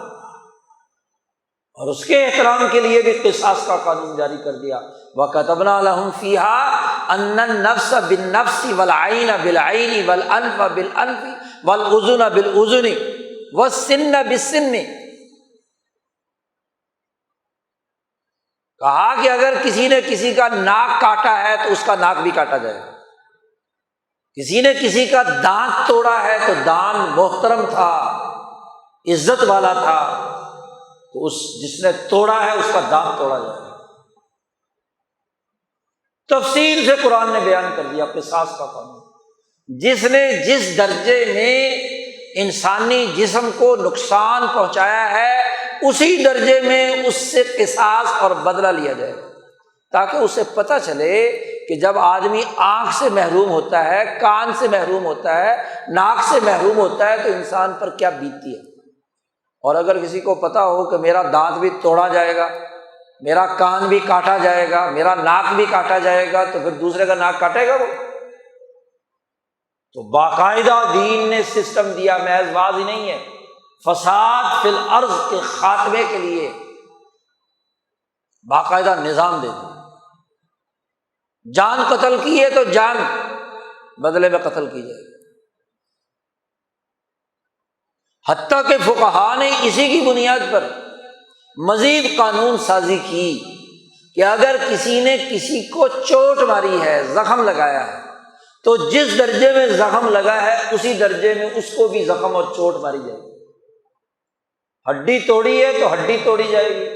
اور اس کے احترام کے لیے بھی قصاص کا قانون جاری کر دیا۔ وَكَتَبْنَا لَهُمْ فِيهَا أَنَّ النَّفْسَ بِالنَّفْسِ وَالْعَيْنَ بِالْعَيْنِ وَالْأَنْفَ بِالْأَنْفِ وَالْأُذُنَ بِالْأُذُنِ وَالسِّنَّ بِالسِّنِّ۔ کہا کہ اگر کسی نے کسی کا ناک کاٹا ہے تو اس کا ناک بھی کاٹا جائے گا، کسی نے کسی کا دانت توڑا ہے تو دانت محترم تھا، عزت والا تھا، تو اس جس نے توڑا ہے اس کا دانت توڑا جائے گا۔ تفصیل سے قرآن نے بیان کر دیا قصاص کا قانون۔ جس نے جس درجے میں انسانی جسم کو نقصان پہنچایا ہے اسی درجے میں اس سے قصاص اور بدلہ لیا جائے گا، تاکہ اسے پتہ چلے کہ جب آدمی آنکھ سے محروم ہوتا ہے، کان سے محروم ہوتا ہے، ناک سے محروم ہوتا ہے تو انسان پر کیا بیتتی ہے۔ اور اگر کسی کو پتہ ہو کہ میرا دانت بھی توڑا جائے گا، میرا کان بھی کاٹا جائے گا، میرا ناک بھی کاٹا جائے گا، تو پھر دوسرے کا ناک کاٹے گا وہ؟ تو باقاعدہ دین نے سسٹم دیا، محض واضح ہی نہیں ہے، فساد فی الارض کے خاتمے کے لیے باقاعدہ نظام دے دیا۔ جان قتل کی ہے تو جان بدلے میں قتل کی جائے گی۔ حتیٰ کہ فقہا نے اسی کی بنیاد پر مزید قانون سازی کی کہ اگر کسی نے کسی کو چوٹ ماری ہے، زخم لگایا ہے، تو جس درجے میں زخم لگا ہے اسی درجے میں اس کو بھی زخم اور چوٹ ماری جائے گی۔ ہڈی توڑی ہے تو ہڈی توڑی جائے گی،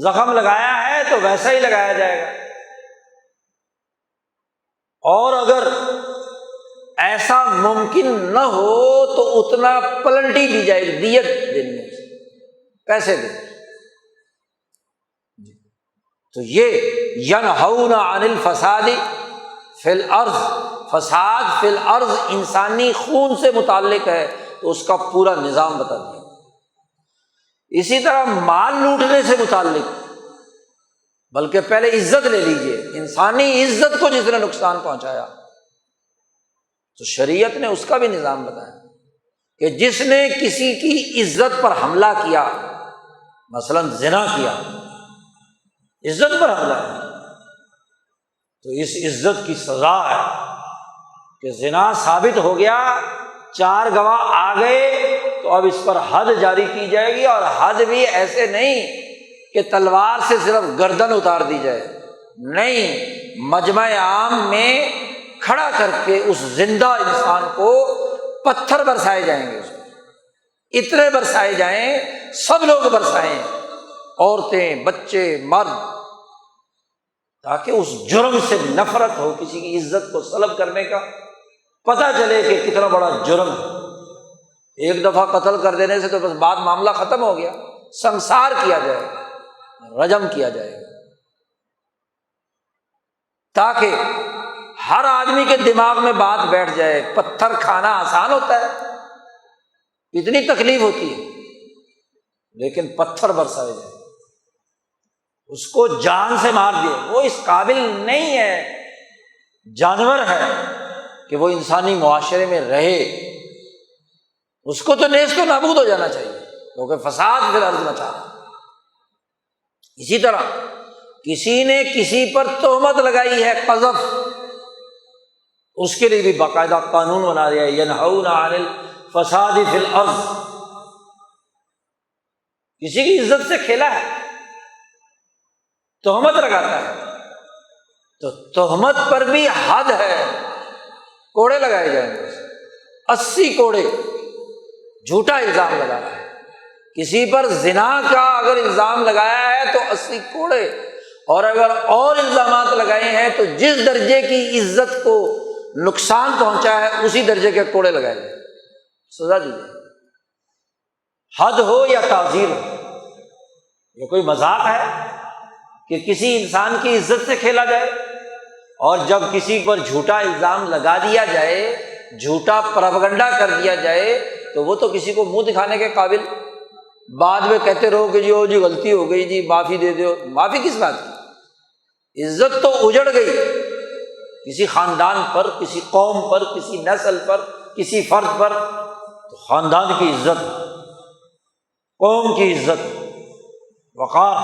زخم لگایا ہے تو ویسا ہی لگایا جائے گا۔ اور اگر ایسا ممکن نہ ہو تو اتنا پلنٹی دی جائے گی، دیت دینی ہے، پیسے دیں۔ تو یہ ینہون عن الفساد فی الارض، فساد فی الارض انسانی خون سے متعلق ہے تو اس کا پورا نظام بتا دیا۔ اسی طرح مال لوٹنے سے متعلق، بلکہ پہلے عزت لے لیجئے، انسانی عزت کو جس نے نقصان پہنچایا تو شریعت نے اس کا بھی نظام بتایا کہ جس نے کسی کی عزت پر حملہ کیا، مثلاً زنا کیا، عزت پر حملہ ہے، تو اس عزت کی سزا ہے کہ زنا ثابت ہو گیا، 4 گواہ آ گئے تو اب اس پر حد جاری کی جائے گی، اور حد بھی ایسے نہیں کہ تلوار سے صرف گردن اتار دی جائے، نہیں، مجمع عام میں کھڑا کر کے اس زندہ انسان کو پتھر برسائے جائیں گے، اس پر اتنے برسائے جائیں، سب لوگ برسائیں، عورتیں، بچے، مرد، تاکہ اس جرم سے نفرت ہو، کسی کی عزت کو سلب کرنے کا پتہ چلے کہ کتنا بڑا جرم ہے۔ ایک دفعہ قتل کر دینے سے تو بس بعد معاملہ ختم ہو گیا، سنسار کیا جائے گا، رجم کیا جائے گا، تاکہ ہر آدمی کے دماغ میں بات بیٹھ جائے، پتھر کھانا آسان ہوتا ہے، اتنی تکلیف ہوتی ہے، لیکن پتھر برسائے جائے، اس کو جان سے مار دے، وہ اس قابل نہیں ہے، جانور ہے کہ وہ انسانی معاشرے میں رہے، اس کو تو نیست و نابود ہو جانا چاہیے، کیونکہ فساد فی الارض مچا رہا ہے۔ اسی طرح کسی نے کسی پر تہمت لگائی ہے، قذف، اس کے لیے بھی باقاعدہ قانون بنا دیا ہے، ینہون عن الفساد فی الارض۔ کسی کی عزت سے کھیلا ہے، تہمت لگاتا ہے، تو تہمت پر بھی حد ہے، کوڑے لگائے جائیں گے، 80 کوڑے، جھوٹا الزام لگانا ہے، کسی پر زنا کا اگر الزام لگایا ہے تو 80 کوڑے، اور اگر اور الزامات لگائے ہیں تو جس درجے کی عزت کو نقصان پہنچا ہے اسی درجے کے کوڑے لگائے جائیں، سزا دی جائے۔ حد ہو یا تعزیر ہو۔ یہ کوئی مذاق ہے کہ کسی انسان کی عزت سے کھیلا جائے؟ اور جب کسی پر جھوٹا الزام لگا دیا جائے، جھوٹا پروپیگنڈا کر دیا جائے، تو وہ تو کسی کو منہ دکھانے کے قابل، بعد میں کہتے رہو کہ جی جی غلطی ہو گئی جی معافی دے دو۔ معافی کس بات کی؟ عزت تو اجڑ گئی کسی خاندان پر، کسی قوم پر، کسی نسل پر، کسی فرد پر۔ تو خاندان کی عزت، قوم کی عزت، وقار،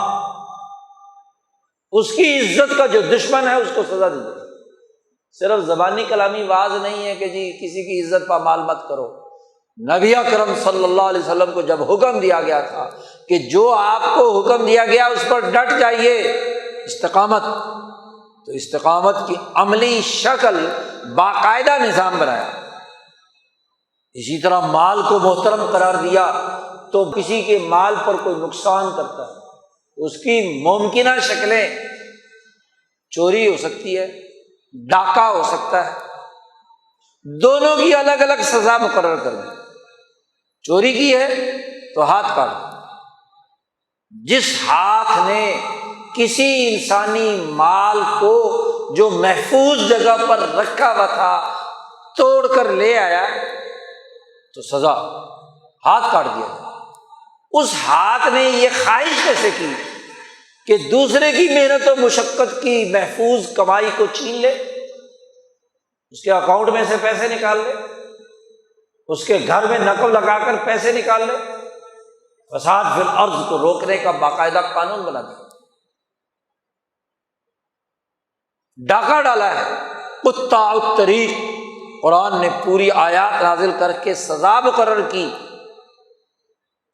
اس کی عزت کا جو دشمن ہے اس کو سزا دی جائے۔ صرف زبانی کلامی واعظ نہیں ہے کہ جی کسی کی عزت پامال مت کرو۔ نبی اکرم صلی اللہ علیہ وسلم کو جب حکم دیا گیا تھا کہ جو آپ کو حکم دیا گیا اس پر ڈٹ جائیے، استقامت، تو استقامت کی عملی شکل باقاعدہ نظام بنایا۔ اسی طرح مال کو محترم قرار دیا، تو کسی کے مال پر کوئی نقصان کرتا ہے اس کی ممکنہ شکلیں چوری ہو سکتی ہے، ڈاکہ ہو سکتا ہے، دونوں کی الگ الگ سزا مقرر کر دی۔ چوری کی ہے تو ہاتھ کاٹ دو۔ جس ہاتھ نے کسی انسانی مال کو جو محفوظ جگہ پر رکھا ہوا تھا توڑ کر لے آیا تو سزا، ہاتھ کاٹ دیا جائے۔ اس ہاتھ نے یہ خواہش کیسے کی کہ دوسرے کی محنت و مشقت کی محفوظ کمائی کو چھین لے، اس کے اکاؤنٹ میں سے پیسے نکال لے، اس کے گھر میں نقب لگا کر پیسے نکال لے؟ فساد فی الارض کو روکنے کا باقاعدہ قانون بنا دیا، ڈاکہ ڈالا ہے۔ قطاع الطریق، قرآن نے پوری آیات نازل کر کے سزا مقرر کی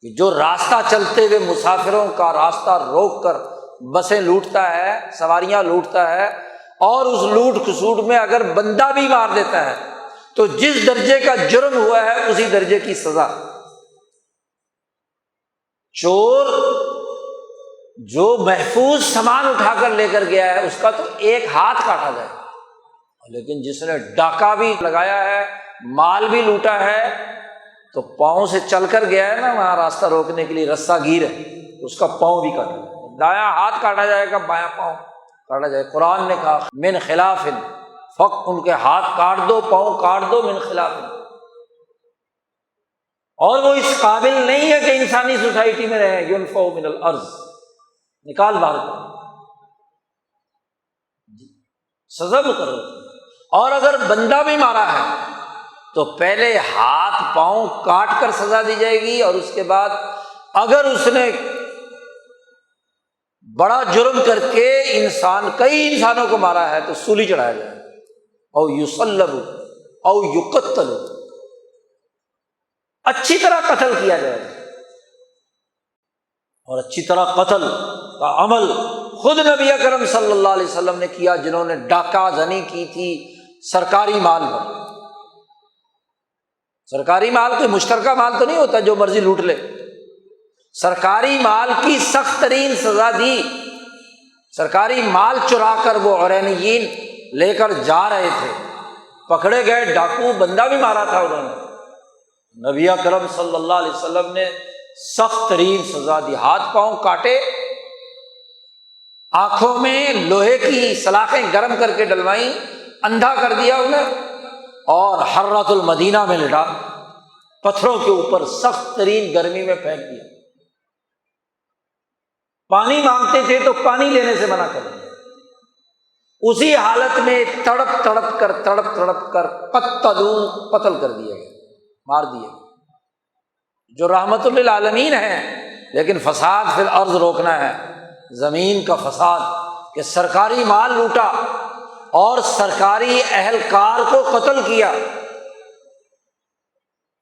کہ جو راستہ چلتے ہوئے مسافروں کا راستہ روک کر بسیں لوٹتا ہے، سواریاں لوٹتا ہے، اور اس لوٹ کھسوٹ میں اگر بندہ بھی مار دیتا ہے تو جس درجے کا جرم ہوا ہے اسی درجے کی سزا۔ چور جو محفوظ سامان اٹھا کر لے کر گیا ہے اس کا تو ایک ہاتھ کاٹا جائے، لیکن جس نے ڈاکہ بھی لگایا ہے، مال بھی لوٹا ہے، تو پاؤں سے چل کر گیا ہے نا وہاں راستہ روکنے کے لیے، رستہ گیر ہے، اس کا پاؤں بھی کاٹا جائے، دایاں ہاتھ کاٹا جائے گا، بایاں پاؤں کاٹا جائے۔ قرآن نے کہا من خلاف، ان کے ہاتھ کاٹ دو، پاؤں کاٹ دو، من خلاف۔ اور وہ اس قابل نہیں ہے کہ انسانی سوسائٹی میں رہے، ینفع من الارض، نکال باہر کر، سزا مقرر۔ اور اگر بندہ بھی مارا ہے تو پہلے ہاتھ پاؤں کاٹ کر سزا دی جائے گی، اور اس کے بعد اگر اس نے بڑا جرم کر کے کئی انسانوں کو مارا ہے تو سولی چڑھایا جائے، او یصلب او یقتل، اچھی طرح قتل کیا جائے۔ اور اچھی طرح قتل کا عمل خود نبی اکرم صلی اللہ علیہ وسلم نے کیا، جنہوں نے ڈاکہ زنی کی تھی سرکاری مال پر۔ سرکاری مال کوئی مشترکہ مال تو نہیں ہوتا جو مرضی لوٹ لے، سرکاری مال کی سخت ترین سزا دی۔ سرکاری مال چرا کر وہ عرینیین لے کر جا رہے تھے، پکڑے گئے، ڈاکو، بندہ بھی مارا تھا انہوں نے، نبی اکرم صلی اللہ علیہ وسلم نے سخت ترین سزا دی، ہاتھ پاؤں کاٹے، آنکھوں میں لوہے کی سلاخیں گرم کر کے ڈلوائیں، اندھا کر دیا انہیں، اور حرۃ المدینہ میں لٹا، پتھروں کے اوپر سخت ترین گرمی میں پھینک دیا۔ پانی مانگتے تھے تو پانی لینے سے منع کر دیا۔ اسی حالت میں تڑپ تڑپ کر قتلوا، قتل کر دیا گیا، مار دیا گیا۔ جو رحمت للعالمین ہیں، لیکن فساد فی الارض روکنا ہے، زمین کا فساد، کہ سرکاری مال لوٹا اور سرکاری اہلکار کو قتل کیا،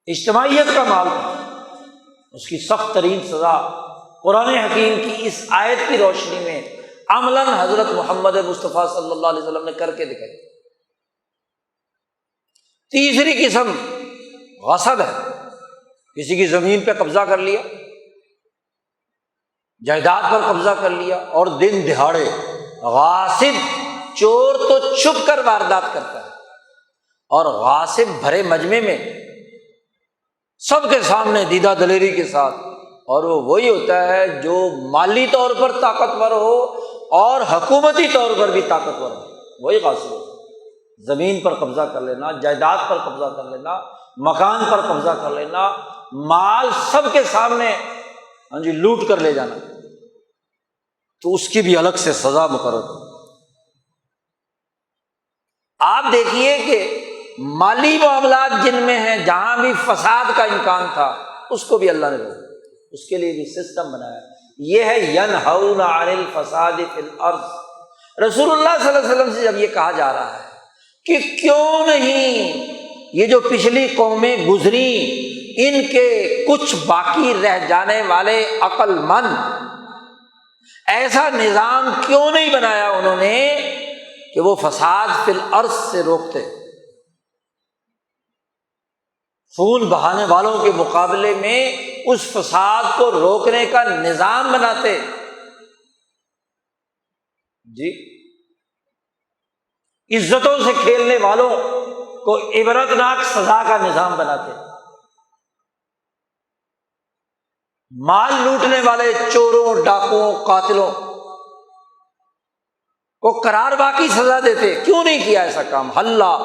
اجتماعیت کا مال تھا، اس کی سخت ترین سزا قرآن حکیم کی اس آیت کی روشنی میں عملاً حضرت محمد مصطفیٰ صلی اللہ علیہ وسلم نے کر کے دکھائی۔ تیسری قسم غصب ہے، کسی کی زمین پہ قبضہ کر لیا، جائیداد پر قبضہ کر لیا، اور دن دہاڑے غاصب، چور تو چھپ کر واردات کرتا ہے، اور غاصب بھرے مجمع میں سب کے سامنے دیدہ دلیری کے ساتھ، اور وہ وہی ہوتا ہے جو مالی طور پر طاقتور ہو اور حکومتی طور پر بھی طاقتور ہو، وہی غاصب ہوتا ہے۔ زمین پر قبضہ کر لینا، جائیداد پر قبضہ کر لینا، مکان پر قبضہ کر لینا، مال سب کے سامنے لوٹ کر لے جانا، تو اس کی بھی الگ سے سزا مقرر ہے۔ آپ دیکھیے کہ مالی معاملات جن میں ہیں، جہاں بھی فساد کا امکان تھا، اس کو بھی اللہ نے روکا، اس کے لیے بھی سسٹم بنایا۔ یہ ہے ینہون عن الفساد فی الارض۔ رسول اللہ صلی اللہ علیہ وسلم سے جب یہ کہا جا رہا ہے کہ کیوں نہیں یہ جو پچھلی قومیں گزری، ان کے کچھ باقی رہ جانے والے عقل مند ایسا نظام کیوں نہیں بنایا انہوں نے کہ وہ فساد فی الارض سے روکتے، خون بہانے والوں کے مقابلے میں اس فساد کو روکنے کا نظام بناتے جی، عزتوں سے کھیلنے والوں کو عبرتناک سزا کا نظام بناتے، مال لوٹنے والے چوروں، ڈاکوؤں، قاتلوں کو قرار باقی سزا دیتے۔ کیوں نہیں کیا ایسا کام؟ حلّا،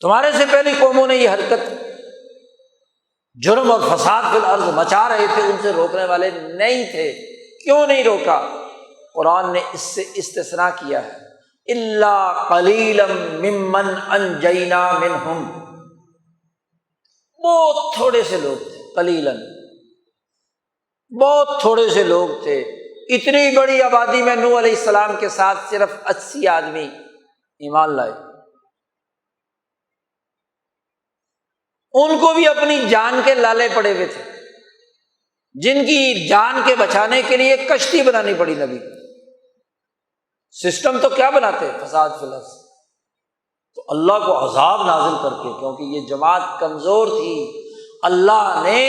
تمہارے سے پہلی قوموں نے یہ حرکت، جرم اور فساد فی الارض مچا رہے تھے، ان سے روکنے والے نہیں تھے، کیوں نہیں روکا؟ قرآن نے اس سے استثناء کیا ہے، الا قلیلا ممن انجینا منہم، بہت تھوڑے سے لوگ تھے، قلیلا، بہت تھوڑے سے لوگ تھے۔ اتنی بڑی آبادی میں نوح علیہ السلام کے ساتھ صرف 80 آدمی ایمان لائے، ان کو بھی اپنی جان کے لالے پڑے ہوئے تھے، جن کی جان کے بچانے کے لیے کشتی بنانی پڑی نبی کو۔ سسٹم تو کیا بناتے؟ فساد فی الارض۔ تو اللہ کو عذاب نازل کر کے، کیونکہ یہ جماعت کمزور تھی، اللہ نے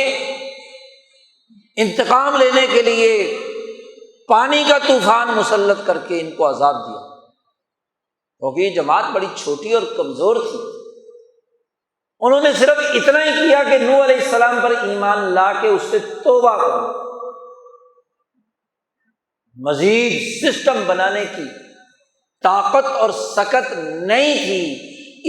انتقام لینے کے لیے پانی کا طوفان مسلط کر کے ان کو عذاب دیا، کیونکہ یہ جماعت بڑی چھوٹی اور کمزور تھی۔ انہوں نے صرف اتنا ہی کیا کہ نوح علیہ السلام پر ایمان لا کے اس سے توبہ کرو، مزید سسٹم بنانے کی طاقت اور سکت نہیں تھی۔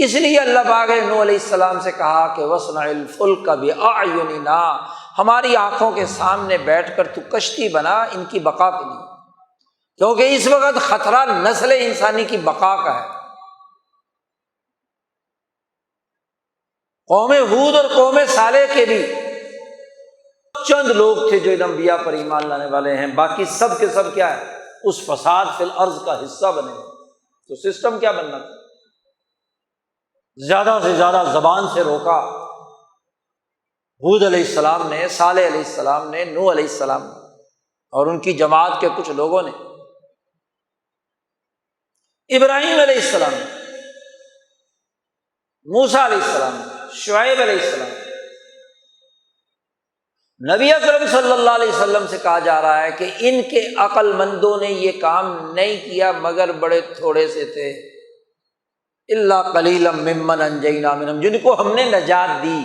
اس لیے اللہ پاک نے نوح علیہ السلام سے کہا کہ وَاصْنَعِ الْفُلْكَ بِأَعْيُنِنَا، ہماری آنکھوں کے سامنے بیٹھ کر تو کشتی بنا ان کی بقا کے لیے، کیونکہ اس وقت خطرہ نسل انسانی کی بقا کا ہے۔ قوم ہود اور قوم صالح کے بھی چند لوگ تھے جو ان انبیاء پر ایمان لانے والے ہیں، باقی سب کے سب کیا ہے؟ اس فساد فی الارض کا حصہ بنے۔ تو سسٹم کیا بننا تھا؟ زیادہ سے زیادہ زبان سے روکا ہود علیہ السلام نے، صالح علیہ السلام نے، نوح علیہ السلام نے، اور ان کی جماعت کے کچھ لوگوں نے، ابراہیم علیہ السلام، موسیٰ علیہ السلام، شعیب علیہ السلام۔ نبی اکرم صلی اللہ علیہ وسلم سے کہا جا رہا ہے کہ ان کے عقل مندوں نے یہ کام نہیں کیا مگر بڑے تھوڑے سے تھے، الا قلیلا ممن انجینا منہم، جن کو ہم نے نجات دی،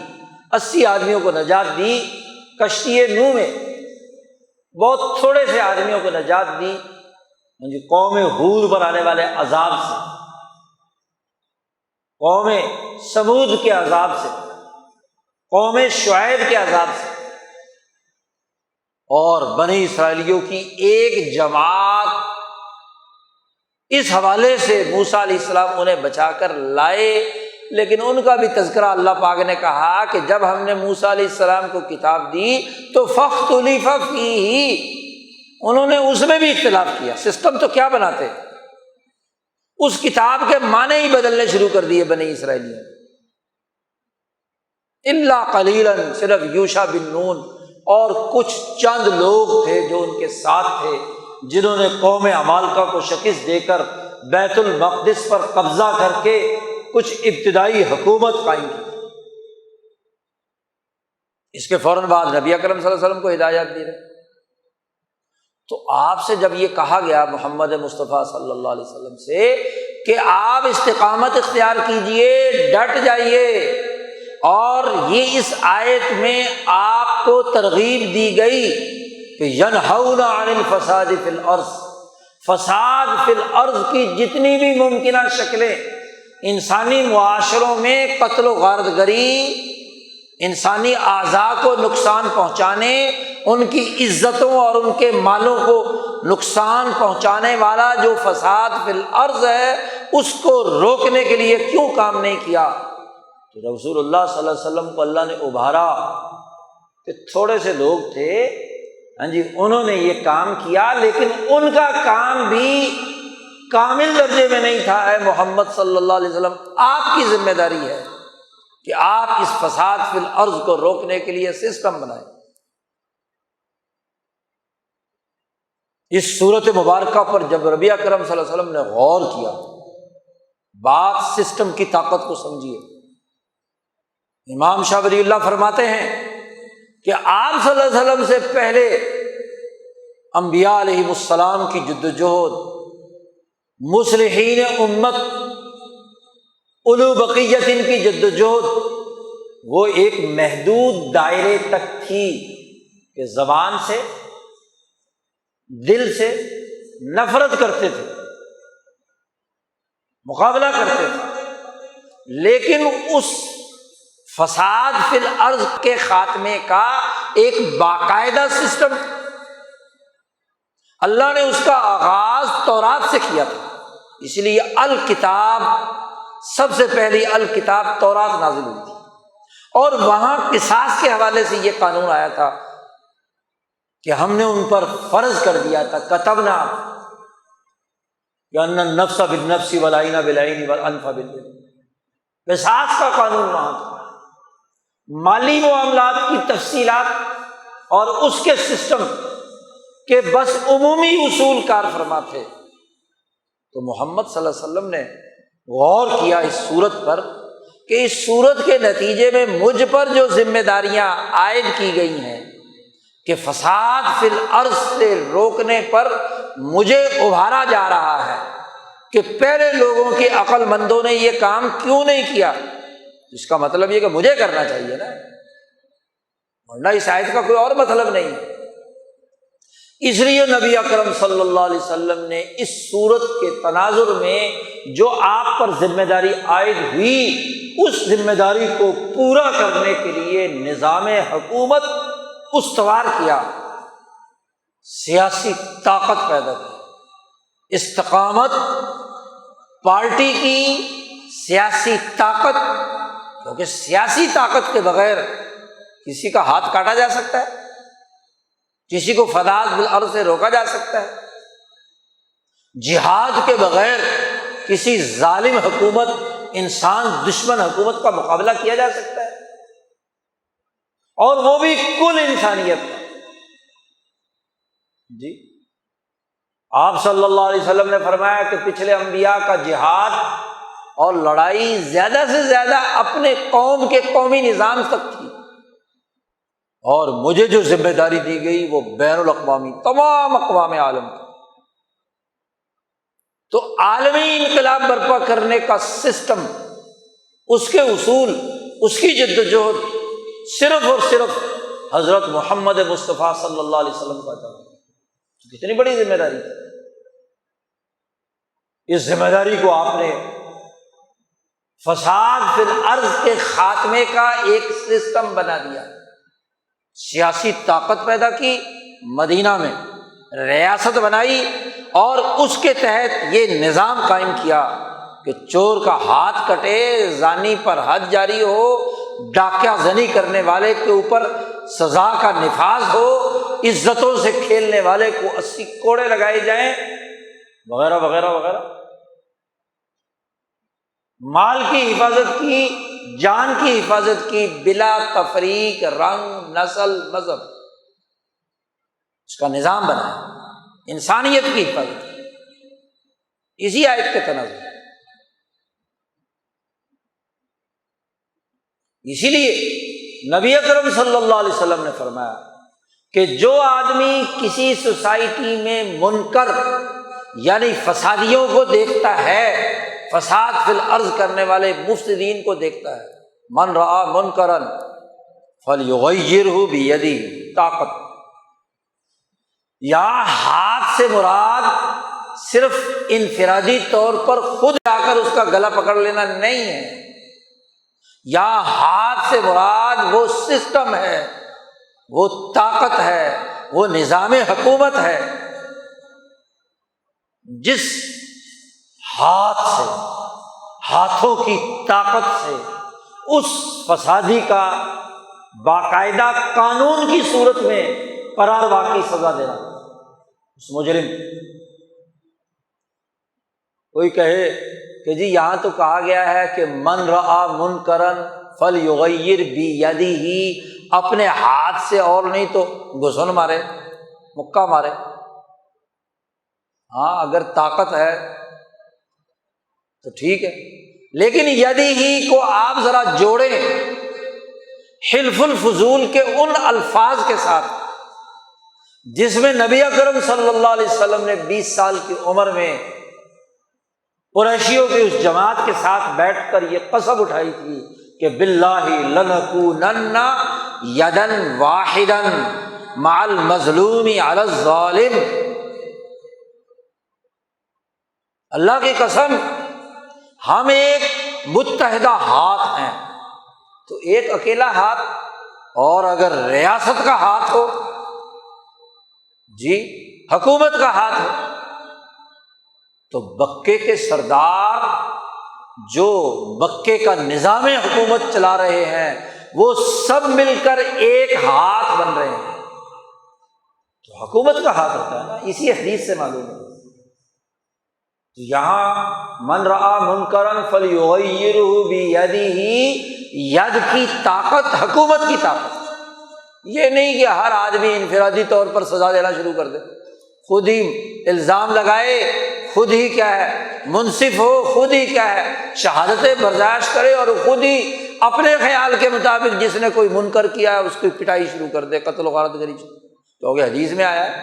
80 آدمیوں کو نجات دی کشتی نوح میں، بہت تھوڑے سے آدمیوں کو نجات دی قوم ہود پر آنے والے عذاب سے، قوم سمود کے عذاب سے، قوم شعیب کے عذاب سے، اور بنی اسرائیلیوں کی ایک جماعت اس حوالے سے موسیٰ علیہ السلام انہیں بچا کر لائے۔ لیکن ان کا بھی تذکرہ اللہ پاک نے کہا کہ جب ہم نے موسیٰ علیہ السلام کو کتاب دی تو فاختلف فیہ، انہوں نے اس میں بھی اختلاف کیا۔ سسٹم تو کیا بناتے؟ اس کتاب کے معنی ہی بدلنے شروع کر دیے بنی اسرائیلیوں۔ الا قلیلا، صرف یوشع بن نون اور کچھ چند لوگ تھے جو ان کے ساتھ تھے، جنہوں نے قوم عمالقہ کو شکست دے کر بیت المقدس پر قبضہ کر کے کچھ ابتدائی حکومت قائم کی۔ اس کے فوراً بعد نبی اکرم صلی اللہ علیہ وسلم کو ہدایت دی رہے۔ تو آپ سے جب یہ کہا گیا محمد مصطفیٰ صلی اللہ علیہ وسلم سے کہ آپ استقامت اختیار کیجئے، ڈٹ جائیے، اور یہ اس آیت میں آپ کو ترغیب دی گئی کہ ینہون عن الفساد فی الارض، فساد فی الارض کی جتنی بھی ممکنہ شکلیں، انسانی معاشروں میں قتل و غارت گری، انسانی اعضاء کو نقصان پہنچانے، ان کی عزتوں اور ان کے مالوں کو نقصان پہنچانے والا جو فساد فی الارض ہے، اس کو روکنے کے لیے کیوں کام نہیں کیا؟ تو رسول اللہ صلی اللہ علیہ وسلم کو اللہ نے ابھارا کہ تھوڑے سے لوگ تھے، ہاں جی، انہوں نے یہ کام کیا، لیکن ان کا کام بھی کامل درجے میں نہیں تھا۔ اے محمد صلی اللہ علیہ وسلم، آپ کی ذمہ داری ہے کہ آپ اس فساد فی الارض کو روکنے کے لیے سسٹم بنائیں۔ اس صورت مبارکہ پر جب نبی اکرم صلی اللہ علیہ وسلم نے غور کیا، بات سسٹم کی طاقت کو سمجھیے۔ امام شاہ ولی اللہ فرماتے ہیں کہ آپ صلی اللہ علیہ وسلم سے پہلے انبیاء علیہ السلام کی جدوجہد، مصلحین امت اولو بقیت ان کی جدوجہد، وہ ایک محدود دائرے تک تھی کہ زبان سے، دل سے نفرت کرتے تھے، مقابلہ کرتے تھے، لیکن اس فساد فی الارض کے خاتمے کا ایک باقاعدہ سسٹم، اللہ نے اس کا آغاز تورات سے کیا تھا۔ اس لیے الکتاب، سب سے پہلی الکتاب تورات نازل ہوئی تھی، اور وہاں قصاص کے حوالے سے یہ قانون آیا تھا کہ ہم نے ان پر فرض کر دیا تھا، کتبنا کہ ان النفس بالنفس والعین بالعین والانف بالانف، قصاص کا قانون وہاں تھا۔ مالی معاملات کی تفصیلات اور اس کے سسٹم کے بس عمومی اصول کار فرما تھے۔ تو محمد صلی اللہ علیہ وسلم نے غور کیا اس صورت پر کہ اس صورت کے نتیجے میں مجھ پر جو ذمہ داریاں عائد کی گئی ہیں کہ فساد فی الارض سے روکنے پر مجھے ابھارا جا رہا ہے کہ پہلے لوگوں کی عقل مندوں نے یہ کام کیوں نہیں کیا، اس کا مطلب یہ کہ مجھے کرنا چاہیے نا، ورنہ اس آیت کا کوئی اور مطلب نہیں ہے۔ اس لیے نبی اکرم صلی اللہ علیہ وسلم نے اس صورت کے تناظر میں جو آپ پر ذمہ داری عائد ہوئی، اس ذمہ داری کو پورا کرنے کے لیے نظام حکومت استوار کیا، سیاسی طاقت پیدا کی، استقامت، پارٹی کی سیاسی طاقت، کیونکہ سیاسی طاقت کے بغیر کسی کا ہاتھ کاٹا جا سکتا ہے، کسی کو فساد بالارض سے روکا جا سکتا ہے، جہاد کے بغیر کسی ظالم حکومت، انسان دشمن حکومت کا مقابلہ کیا جا سکتا ہے، اور وہ بھی کل انسانیت کا۔ جی، آپ صلی اللہ علیہ وسلم نے فرمایا کہ پچھلے انبیاء کا جہاد اور لڑائی زیادہ سے زیادہ اپنے قوم کے قومی نظام تک تھی، اور مجھے جو ذمہ داری دی گئی وہ بین الاقوامی تمام اقوام عالم کی۔ تو عالمی انقلاب برپا کرنے کا سسٹم، اس کے اصول، اس کی جدوجہد صرف اور صرف حضرت محمد مصطفیٰ صلی اللہ علیہ وسلم کا تھا۔ کتنی بڑی ذمہ داری تھی! اس ذمہ داری کو آپ نے فساد فی الارض کے خاتمے کا ایک سسٹم بنا دیا، سیاسی طاقت پیدا کی، مدینہ میں ریاست بنائی، اور اس کے تحت یہ نظام قائم کیا کہ چور کا ہاتھ کٹے، زانی پر حد جاری ہو، ڈاکہ زنی کرنے والے کے اوپر سزا کا نفاذ ہو، عزتوں سے کھیلنے والے کو 80 کوڑے لگائے جائیں، وغیرہ وغیرہ وغیرہ۔ مال کی حفاظت کی، جان کی حفاظت کی، بلا تفریق، رنگ، نسل، مذہب، اس کا نظام بنایا، انسانیت کی حفاظت کی، اسی آیت کے تناظر۔ اسی لیے نبی اکرم صلی اللہ علیہ وسلم نے فرمایا کہ جو آدمی کسی سوسائٹی میں منکر یعنی فسادیوں کو دیکھتا ہے، فساد فی الارض کرنے والے مفسدین کو دیکھتا ہے۔ من رآ منکرا فلیغیرہ بیدہ، طاقت، یا ہاتھ سے مراد صرف انفرادی طور پر خود جا کر اس کا گلا پکڑ لینا نہیں ہے، یا ہاتھ سے مراد وہ سسٹم ہے، وہ طاقت ہے، وہ نظام حکومت ہے جس ہاتھ سے، ہاتھوں کی طاقت سے اس فسادی کا باقاعدہ قانون کی صورت میں قرار واقعی سزا دینا۔ اس مجرم، کوئی کہے کہ جی یہاں تو کہا گیا ہے کہ من رآ منکرا فلیغیر بیدہ، اپنے ہاتھ سے، اور نہیں تو گھسن مارے، مکہ مارے۔ ہاں اگر طاقت ہے تو ٹھیک ہے، لیکن یدہ کو آپ ذرا جوڑیں حلف الفضول کے ان الفاظ کے ساتھ جس میں نبی اکرم صلی اللہ علیہ وسلم نے 20 سال کی عمر میں قریشیوں کی اس جماعت کے ساتھ بیٹھ کر یہ قسم اٹھائی تھی کہ باللہ لنکونن یدا واحدا مع المظلوم علی الظالم، اللہ کی قسم ہم ایک متحدہ ہاتھ ہیں۔ تو ایک اکیلا ہاتھ، اور اگر ریاست کا ہاتھ ہو، جی حکومت کا ہاتھ ہو، تو مکے کے سردار جو مکے کا نظام حکومت چلا رہے ہیں وہ سب مل کر ایک ہاتھ بن رہے ہیں، تو حکومت کا ہاتھ ہوتا ہے نا، اسی حدیث سے معلوم ہے۔ تو یہاں من رآ منکرا فلیغیرہ بیدہ، ید کی طاقت حکومت کی طاقت، یہ نہیں کہ ہر آدمی انفرادی طور پر سزا دینا شروع کر دے، خود ہی الزام لگائے، خود ہی کیا ہے منصف ہو، خود ہی کیا ہے شہادتیں برداشت کرے، اور خود ہی اپنے خیال کے مطابق جس نے کوئی منکر کیا ہے اس کی پٹائی شروع کر دے، قتل و غارت گری، کیونکہ حدیث میں آیا ہے۔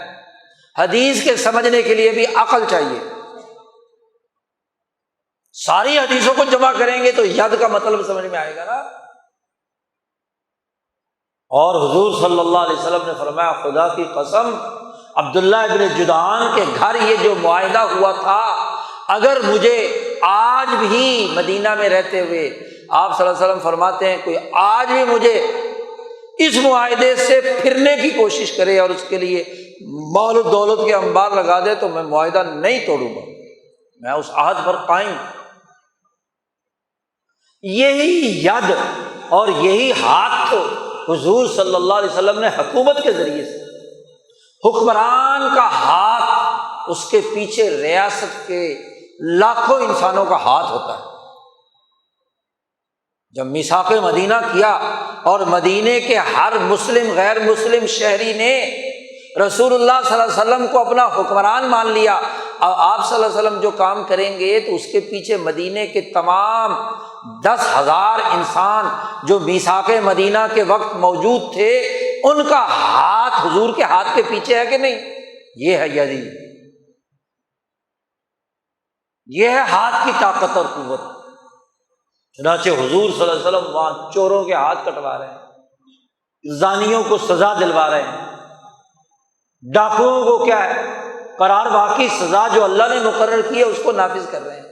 حدیث کے سمجھنے کے لیے بھی عقل چاہیے، ساری حدیثوں کو جمع کریں گے تو ید کا مطلب سمجھ میں آئے گا نا۔ اور حضور صلی اللہ علیہ وسلم نے فرمایا خدا کی قسم عبداللہ ابن جدعان کے گھر یہ جو معاہدہ ہوا تھا، اگر مجھے آج بھی مدینہ میں رہتے ہوئے آپ صلی اللہ علیہ وسلم فرماتے ہیں کوئی آج بھی مجھے اس معاہدے سے پھرنے کی کوشش کرے اور اس کے لیے مال و دولت کے انبار لگا دے تو میں معاہدہ نہیں توڑوں گا، میں اس عہد پر قائم۔ یہی ید اور یہی ہاتھ تو حضور صلی اللہ علیہ وسلم نے حکومت کے ذریعے سے، حکمران کا ہاتھ، اس کے پیچھے ریاست کے لاکھوں انسانوں کا ہاتھ ہوتا ہے۔ جب میثاق مدینہ کیا اور مدینے کے ہر مسلم غیر مسلم شہری نے رسول اللہ صلی اللہ علیہ وسلم کو اپنا حکمران مان لیا، اور آپ صلی اللہ علیہ وسلم جو کام کریں گے تو اس کے پیچھے مدینے کے تمام 10,000 انسان جو میثاق مدینہ کے وقت موجود تھے ان کا ہاتھ حضور کے ہاتھ کے پیچھے ہے کہ نہیں؟ یہ ہے یدی، یہ ہے ہاتھ کی طاقت اور قوت۔ چنانچہ حضور صلی اللہ علیہ وسلم وہاں چوروں کے ہاتھ کٹوا رہے ہیں، زانیوں کو سزا دلوا رہے ہیں، ڈاکوؤں کو کیا ہے قرار واقعی سزا جو اللہ نے مقرر کی ہے اس کو نافذ کر رہے ہیں،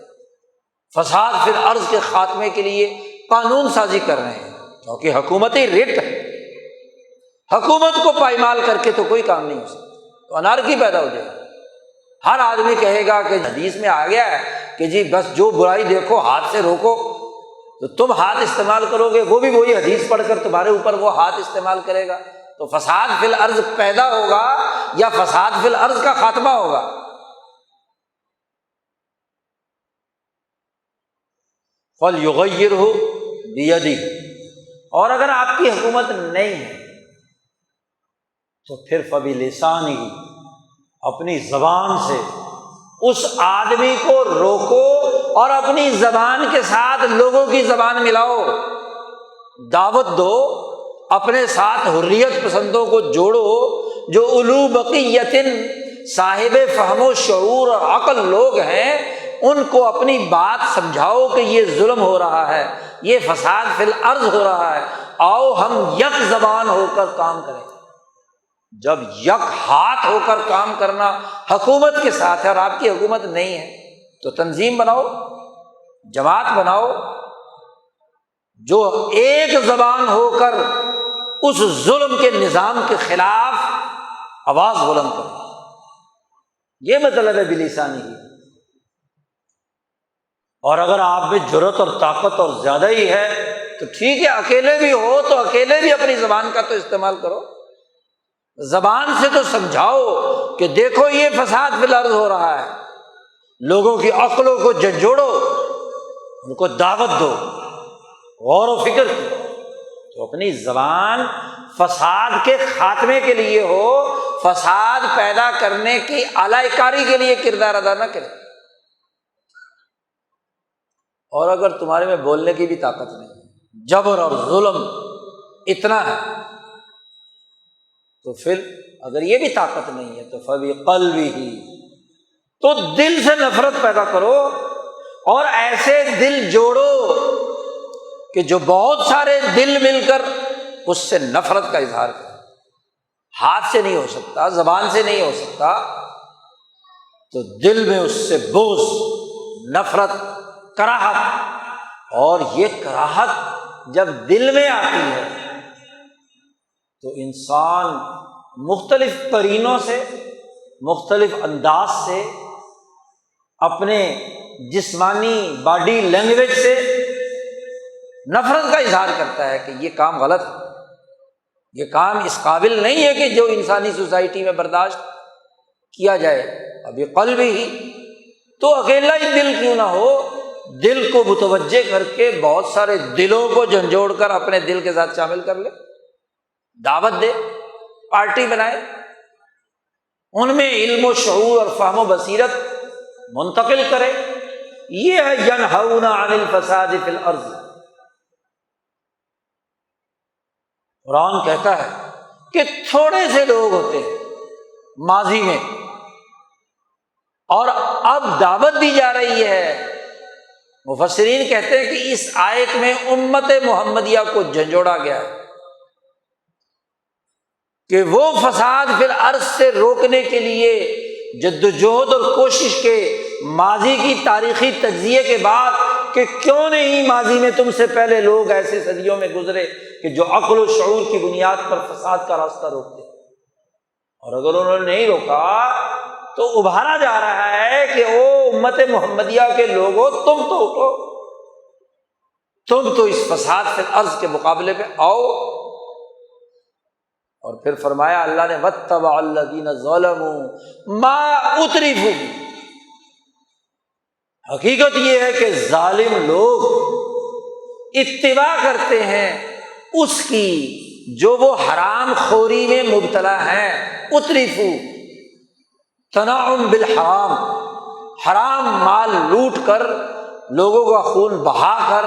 فساد فی الارض کے خاتمے کے لیے قانون سازی کر رہے ہیں، کیونکہ حکومتی رٹ ہے، حکومت کو پائمال کر کے تو کوئی کام نہیں ہو سکتا، تو انارکی پیدا ہو جائے گی۔ ہر آدمی کہے گا کہ حدیث میں آ گیا ہے کہ جی بس جو برائی دیکھو ہاتھ سے روکو، تو تم ہاتھ استعمال کرو گے، وہ بھی وہی حدیث پڑھ کر تمہارے اوپر وہ ہاتھ استعمال کرے گا، تو فساد فی الارض پیدا ہوگا یا فساد فی الارض کا خاتمہ ہوگا؟ فَلْيُغَيِّرْهُ بِيَدِهِ، اور اگر آپ کی حکومت نہیں ہے تو پھر فَبِلِسَانِهِ، اپنی زبان سے اس آدمی کو روکو اور اپنی زبان کے ساتھ لوگوں کی زبان ملاؤ، دعوت دو، اپنے ساتھ حریت پسندوں کو جوڑو، جو اولو بقیت صاحب فہم و شعور اور عقل لوگ ہیں ان کو اپنی بات سمجھاؤ کہ یہ ظلم ہو رہا ہے، یہ فساد فی الارض ہو رہا ہے، آؤ ہم یک زبان ہو کر کام کریں۔ جب یک ہاتھ ہو کر کام کرنا حکومت کے ساتھ ہے اور آپ کی حکومت نہیں ہے تو تنظیم بناؤ، جماعت بناؤ جو ایک زبان ہو کر اس ظلم کے نظام کے خلاف آواز بلند کرے۔ یہ مطلب ہے بلسانی ہی۔ اور اگر آپ میں جرأت اور طاقت اور زیادہ ہی ہے تو ٹھیک ہے، اکیلے بھی ہو تو اکیلے بھی اپنی زبان کا تو استعمال کرو، زبان سے تو سمجھاؤ کہ دیکھو یہ فساد فی الارض ہو رہا ہے، لوگوں کی عقلوں کو جھنجھوڑو، ان کو دعوت دو، غور و فکر کی۔ تو اپنی زبان فساد کے خاتمے کے لیے ہو، فساد پیدا کرنے کی اعلی کاری کے لیے کردار ادا نہ کرے۔ اور اگر تمہارے میں بولنے کی بھی طاقت نہیں، جبر اور ظلم اتنا ہے، تو پھر اگر یہ بھی طاقت نہیں ہے تو فَبِقَلْبِهِ، تو دل سے نفرت پیدا کرو اور ایسے دل جوڑو کہ جو بہت سارے دل مل کر اس سے نفرت کا اظہار کریں۔ ہاتھ سے نہیں ہو سکتا، زبان سے نہیں ہو سکتا، تو دل میں اس سے بغض، نفرت، کراہت، اور یہ کراہت جب دل میں آتی ہے تو انسان مختلف قرینوں سے، مختلف انداز سے، اپنے جسمانی باڈی لینگویج سے نفرت کا اظہار کرتا ہے کہ یہ کام غلط ہے، یہ کام اس قابل نہیں ہے کہ جو انسانی سوسائٹی میں برداشت کیا جائے۔ ابھی قلب ہی، تو اکیلا ہی دل کیوں نہ ہو، دل کو متوجہ کر کے بہت سارے دلوں کو جھنجھوڑ کر اپنے دل کے ساتھ شامل کر لے، دعوت دے، پارٹی بنائے، ان میں علم و شعور اور فہم و بصیرت منتقل کرے۔ یہ ہے ینہون عن الفساد فی الارض۔ قرآن کہتا ہے کہ تھوڑے سے لوگ ہوتے ہیں ماضی میں، اور اب دعوت دی جا رہی ہے۔ مفسرین کہتے ہیں کہ اس آیت میں امت محمدیہ کو جھنجھوڑا گیا ہے کہ وہ فساد فی الارض سے روکنے کے لیے جدوجہد اور کوشش کے، ماضی کی تاریخی تجزیے کے بعد کہ کیوں نہیں ماضی میں تم سے پہلے لوگ ایسے صدیوں میں گزرے کہ جو عقل و شعور کی بنیاد پر فساد کا راستہ روکتے، اور اگر انہوں نے نہیں روکا تو ابھارا جا رہا ہے کہ او امت محمدیہ کے لوگوں، تم تو اٹھو، تم تو اس فساد فی الارض کے مقابلے پہ آؤ۔ اور پھر فرمایا اللہ نے وَاتَّبَعَ الَّذِينَ ظَلَمُوا مَا أُتْرِفُوا۔ حقیقت یہ ہے کہ ظالم لوگ اتباع کرتے ہیں اس کی جو وہ حرام خوری میں مبتلا ہیں۔ اترفو، تنعم بالحرام، حرام مال لوٹ کر، لوگوں کا خون بہا کر،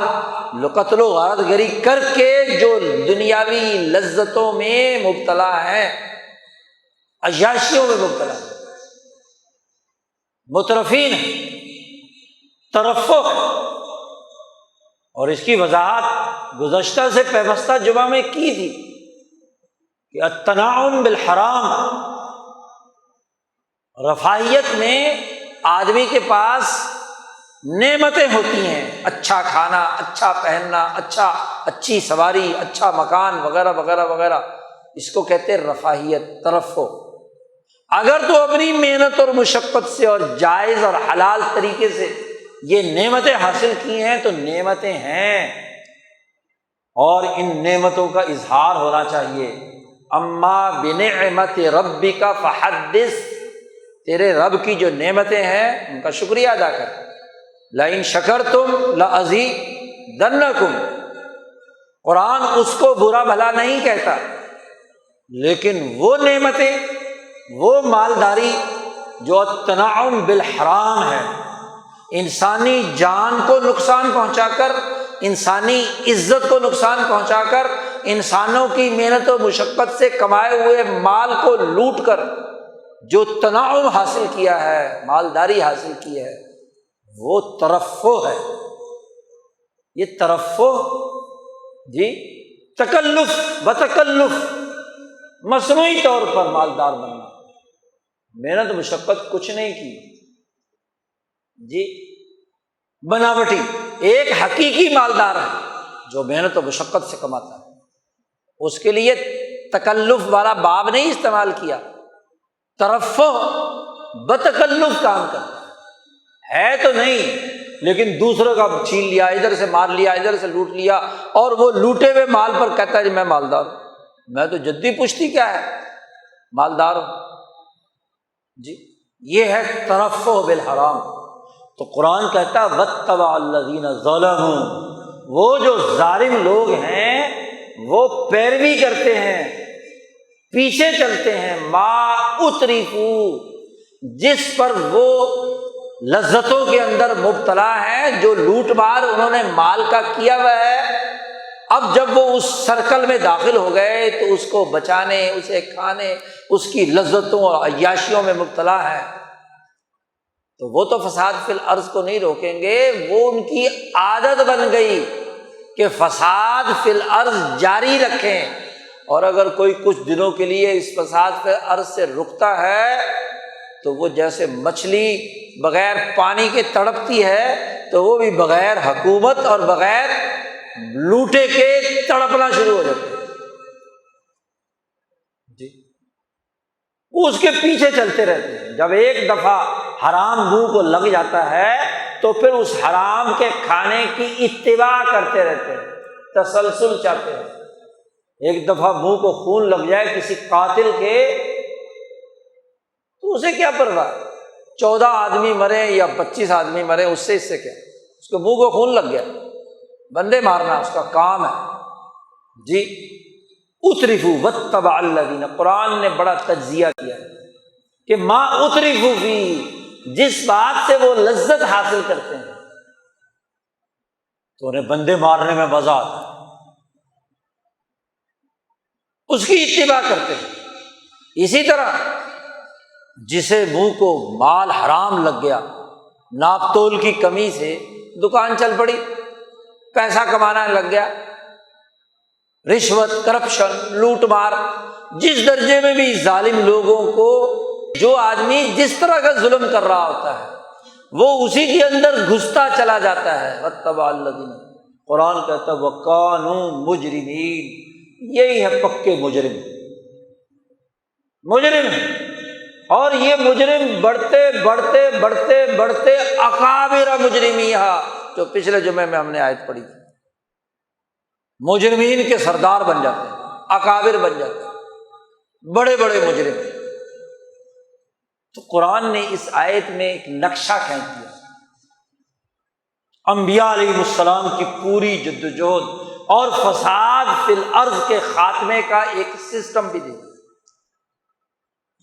قتل و غارت گری کر کے جو دنیاوی لذتوں میں مبتلا ہیں، عیاشیوں میں مبتلا ہیں، مترفین ہیں، ترفع ہے۔ اور اس کی وضاحت گزشتہ سے پیوستہ جمعہ میں کی تھی کہ التنعم بالحرام، رفاہیت میں آدمی کے پاس نعمتیں ہوتی ہیں، اچھا کھانا، اچھا پہننا، اچھی سواری، اچھا مکان وغیرہ وغیرہ وغیرہ، اس کو کہتے ہیں رفاہیت، ترفع۔ اگر تو اپنی محنت اور مشقت سے اور جائز اور حلال طریقے سے یہ نعمتیں حاصل کی ہیں تو نعمتیں ہیں، اور ان نعمتوں کا اظہار ہونا چاہیے۔ اما بنعمت ربک فحدث، تیرے رب کی جو نعمتیں ہیں ان کا شکریہ ادا کر۔ لئن شکرتم لازیدنکم، قرآن اس کو برا بھلا نہیں کہتا، لیکن وہ نعمتیں، وہ مالداری جو التنعم بالحرام ہے، انسانی جان کو نقصان پہنچا کر، انسانی عزت کو نقصان پہنچا کر، انسانوں کی محنت و مشقت سے کمائے ہوئے مال کو لوٹ کر جو تنعم حاصل کیا ہے، مالداری حاصل کی ہے، وہ ترفع ہے، یہ ترفع جی تکلف بتکلف، مصنوعی طور پر مالدار بننا، محنت مشقت کچھ نہیں کی جی، بناوٹی۔ ایک حقیقی مالدار ہے جو محنت و مشقت سے کماتا ہے، اس کے لیے تکلف والا باب نہیں استعمال کیا، ترفع بتکلف کام کرتا ہے تو نہیں، لیکن دوسروں کا چھین لیا، ادھر سے مار لیا، ادھر سے لوٹ لیا، اور وہ لوٹے ہوئے مال پر کہتا ہے جی میں مالدار ہوں، میں تو جدی پشتی کیا ہے، مالدار ہوں جی۔ یہ ہے ترفع بالحرام۔ تو قرآن کہتا ہے واتبع الذین ظلموا، وہ جو ظالم لوگ ہیں وہ پیروی کرتے ہیں، پیچھے چلتے ہیں، ما اترفوا، جس پر وہ لذتوں کے اندر مبتلا ہے، جو لوٹ مار انہوں نے مال کا کیا ہوا ہے، اب جب وہ اس سرکل میں داخل ہو گئے تو اس کو بچانے، اسے کھانے، اس کی لذتوں اور عیاشیوں میں مبتلا ہے، تو وہ تو فساد فی الارض کو نہیں روکیں گے، وہ ان کی عادت بن گئی کہ فساد فی الارض جاری رکھیں، اور اگر کوئی کچھ دنوں کے لیے اس فساد فی الارض سے رکتا ہے تو وہ جیسے مچھلی بغیر پانی کے تڑپتی ہے، تو وہ بھی بغیر حکومت اور بغیر لوٹے کے تڑپنا شروع ہو جاتے ہیں جی، وہ اس کے پیچھے چلتے رہتے ہیں۔ جب ایک دفعہ حرام منہ کو لگ جاتا ہے تو پھر اس حرام کے کھانے کی اتباع کرتے رہتے ہیں، تسلسل چاہتے ہیں۔ ایک دفعہ منہ کو خون لگ جائے کسی قاتل کے تو اسے کیا پرواہ، 14 آدمی مرے یا 25 آدمی مرے، اس سے کیا، اس کے منہ کو خون لگ گیا، بندے مارنا اس کا کام ہے جی۔ اترفوا واتبع الذین، قرآن نے بڑا تجزیہ کیا کہ ما اترفوا فی، جس بات سے وہ لذت حاصل کرتے ہیں تو انہیں بندے مارنے میں مزہ آتا ہے، اس کی اتباع کرتے ہیں۔ اسی طرح جسے منہ کو مال حرام لگ گیا، ناپ تول کی کمی سے دکان چل پڑی، پیسہ کمانا لگ گیا، رشوت، کرپشن، لوٹ مار، جس درجے میں بھی ظالم لوگوں کو، جو آدمی جس طرح کا ظلم کر رہا ہوتا ہے وہ اسی کے اندر گھستا چلا جاتا ہے۔ واتبع الذین، قرآن کہتا ہے وکانوا مجرمین، یہی ہے پکے مجرم، مجرم ہے۔ اور یہ مجرم بڑھتے بڑھتے بڑھتے بڑھتے اکابر مجرمیہا، جو پچھلے جمعے میں ہم نے آیت پڑھی تھی، مجرمین کے سردار بن جاتے ہیں، اکابر بن جاتے ہیں، بڑے بڑے مجرم۔ تو قرآن نے اس آیت میں ایک نقشہ کھینچ دیا، انبیاء علیہ السلام کی پوری جدوجہد اور فساد فی الارض کے خاتمے کا ایک سسٹم بھی دیا۔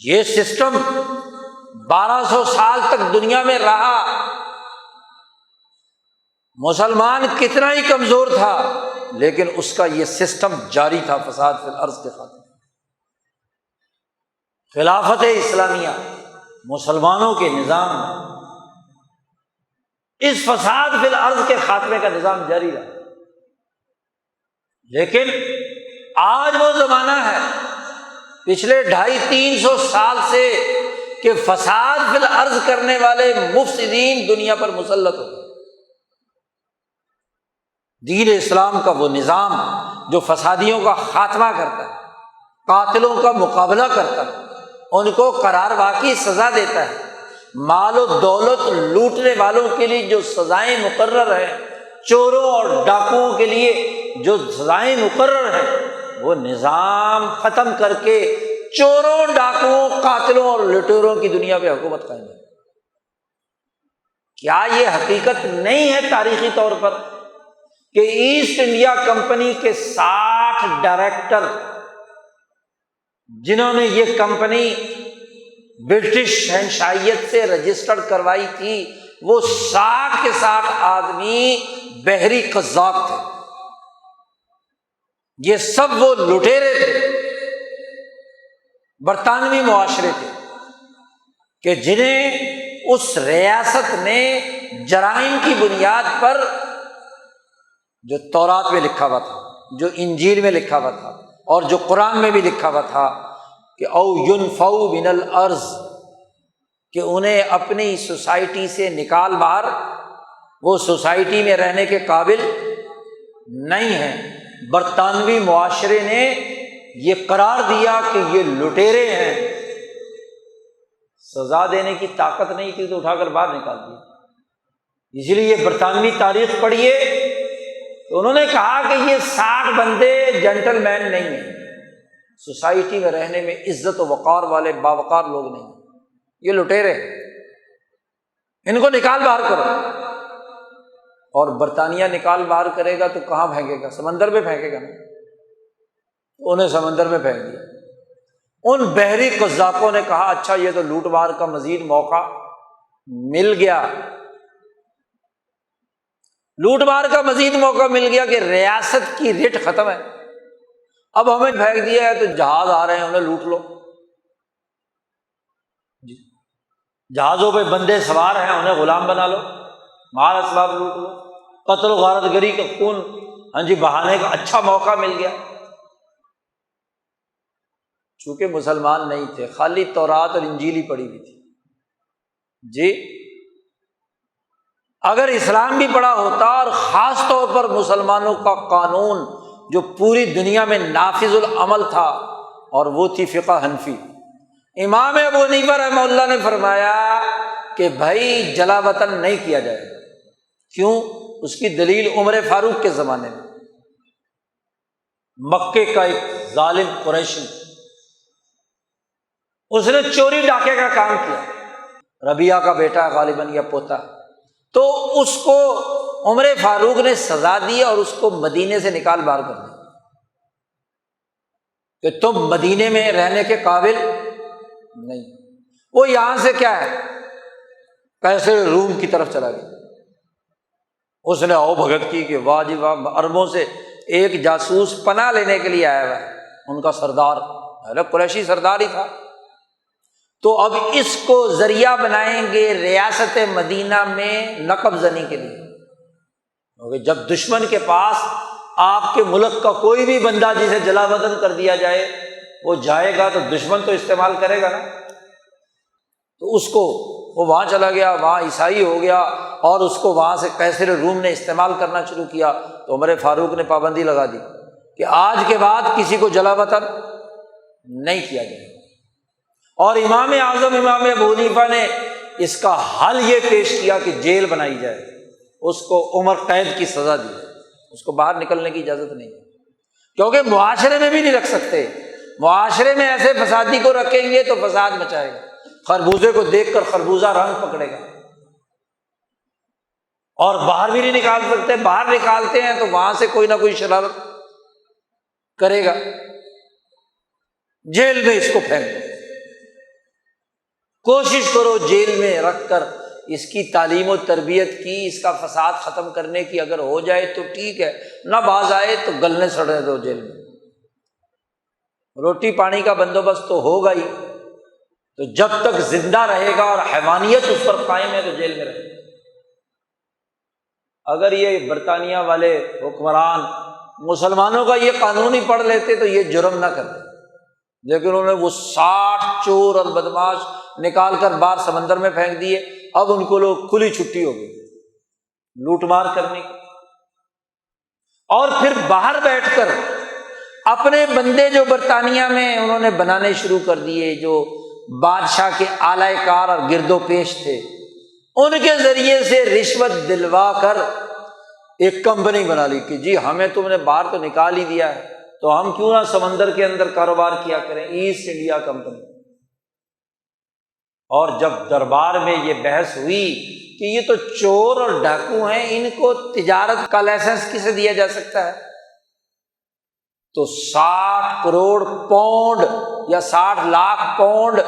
یہ سسٹم 1200 سال تک دنیا میں رہا، مسلمان کتنا ہی کمزور تھا لیکن اس کا یہ سسٹم جاری تھا، فساد فی الارض کے خاتمے۔ خلافت اسلامیہ مسلمانوں کے نظام میں اس فساد فی الارض کے خاتمے کا نظام جاری رہا، لیکن آج وہ زمانہ ہے پچھلے 250-300 سال سے کہ فساد فی الارض کرنے والے مفسدین دنیا پر مسلط ہو گئے۔ دین اسلام کا وہ نظام جو فسادیوں کا خاتمہ کرتا ہے، قاتلوں کا مقابلہ کرتا ہے، ان کو قرار واقعی سزا دیتا ہے، مال و دولت لوٹنے والوں کے لیے جو سزائیں مقرر ہیں، چوروں اور ڈاکوؤں کے لیے جو سزائیں مقرر ہیں، وہ نظام ختم کر کے چوروں، ڈاکوؤں، قاتلوں اور لٹیروں کی دنیا پہ حکومت قائم ہے۔ کیا یہ حقیقت نہیں ہے تاریخی طور پر کہ ایسٹ انڈیا کمپنی کے 60 ڈائریکٹر، جنہوں نے یہ کمپنی برٹش شہنشاہیت سے رجسٹرڈ کروائی تھی، وہ 60 کے 60 آدمی بحری قزاق تھے، یہ سب وہ لٹیرے تھے، برطانوی معاشرے تھے کہ جنہیں اس ریاست نے جرائم کی بنیاد پر جو تورات میں لکھا ہوا تھا، جو انجیل میں لکھا ہوا تھا اور جو قرآن میں بھی لکھا ہوا تھا کہ او ینفوا من الارض، کہ انہیں اپنی سوسائٹی سے نکال باہر، وہ سوسائٹی میں رہنے کے قابل نہیں ہیں۔ برطانوی معاشرے نے یہ قرار دیا کہ یہ لٹیرے ہیں، سزا دینے کی طاقت نہیں تھی تو اٹھا کر باہر نکال دیا۔ اس لیے یہ برطانوی تاریخ پڑھیے تو انہوں نے کہا کہ یہ 60 بندے جینٹل مین نہیں ہیں، سوسائٹی میں رہنے میں عزت و وقار والے باوقار لوگ نہیں ہیں، یہ لٹیرے، ان کو نکال باہر کرو۔ اور برطانیہ نکال باہر کرے گا تو کہاں پھینکے گا؟ سمندر میں پھینکے گا نا، انہیں سمندر میں پھینک دیا۔ ان بحری قذاقوں نے کہا اچھا یہ تو لوٹ مار کا مزید موقع مل گیا، لوٹ مار کا مزید موقع مل گیا کہ ریاست کی رٹ ختم ہے، اب ہمیں پھینک دیا ہے تو جہاز آ رہے ہیں انہیں لوٹ لو، جہازوں پہ بندے سوار ہیں انہیں غلام بنا لو، مال اسباب لوٹ لو، قتل و غارت گری کا خون بہانے کا اچھا موقع مل گیا۔ چونکہ مسلمان نہیں تھے، خالی تورات اور انجیل ہی پڑھی ہوئی تھی جی، اگر اسلام بھی پڑھا ہوتا اور خاص طور پر مسلمانوں کا قانون جو پوری دنیا میں نافذ العمل تھا، اور وہ تھی فقہ حنفی، امام ابو حنیفہ رحمہ اللہ نے فرمایا کہ بھائی جلا وطن نہیں کیا جائے گا۔ کیوں؟ اس کی دلیل عمر فاروق کے زمانے میں مکے کا ایک ظالم قریشی، اس نے چوری ڈاکے کا کام کیا، ربیعہ کا بیٹا غالباً یا پوتا، تو اس کو عمر فاروق نے سزا دی اور اس کو مدینے سے نکال باہر کر دیا کہ تم مدینے میں رہنے کے قابل نہیں۔ وہ یہاں سے کیا ہے قیصر روم کی طرف چلا گیا، اس نے او بھگت کی کہ واہ جی واہ، عربوں سے ایک جاسوس پناہ لینے کے لیے آیا ہوا ہے، ان کا سردار قریشی سردار ہی تھا، تو اب اس کو ذریعہ بنائیں گے ریاست مدینہ میں نقب زنی کے لیے، کیونکہ جب دشمن کے پاس آپ کے ملک کا کوئی بھی بندہ جسے جلا وطن کر دیا جائے وہ جائے گا تو دشمن تو استعمال کرے گا نا، تو اس کو وہ وہاں چلا گیا، وہاں عیسائی ہو گیا اور اس کو وہاں سے قیصر روم نے استعمال کرنا شروع کیا، تو عمر فاروق نے پابندی لگا دی کہ آج کے بعد کسی کو جلا وطن نہیں کیا جائے گا۔ اور امام اعظم امام ابو حنیفہ نے اس کا حل یہ پیش کیا کہ جیل بنائی جائے، اس کو عمر قید کی سزا دی، اس کو باہر نکلنے کی اجازت نہیں، کیونکہ معاشرے میں بھی نہیں رکھ سکتے، معاشرے میں ایسے فسادی کو رکھیں گے تو فساد مچائے گا، خربوزے کو دیکھ کر خربوزہ رنگ پکڑے گا، اور باہر بھی نہیں نکال سکتے، باہر نکالتے ہیں تو وہاں سے کوئی نہ کوئی شرارت کرے گا، جیل میں اس کو پھینک دو، کوشش کرو جیل میں رکھ کر اس کی تعلیم و تربیت کی، اس کا فساد ختم کرنے کی، اگر ہو جائے تو ٹھیک ہے، نہ باز آئے تو گلنے سڑنے دو جیل میں، روٹی پانی کا بندوبست تو ہوگا ہی، تو جب تک زندہ رہے گا اور حیوانیت اس پر قائم ہے تو جیل میں رہے گا۔ اگر یہ برطانیہ والے حکمران مسلمانوں کا یہ قانون ہی پڑھ لیتے تو یہ جرم نہ کرتے، لیکن انہوں نے وہ 60 چور اور بدماش نکال کر باہر سمندر میں پھینک دیے، اب ان کو لوگ کھلی چھٹی ہو گئی لوٹ مار کرنے کی، اور پھر باہر بیٹھ کر اپنے بندے جو برطانیہ میں انہوں نے بنانے شروع کر دیے، جو بادشاہ کے آلائے کار اور گرد و پیش تھے، ان کے ذریعے سے رشوت دلوا کر ایک کمپنی بنا لی کہ جی ہمیں تم نے باہر تو نکال ہی دیا ہے تو ہم کیوں نہ سمندر کے اندر کاروبار کیا کریں، ایسٹ انڈیا کمپنی۔ اور جب دربار میں یہ بحث ہوئی کہ یہ تو چور اور ڈاکو ہیں، ان کو تجارت کا لائسنس کسے دیا جا سکتا ہے، تو 60 کروڑ پاؤنڈ یا 60 لاکھ پاؤنڈ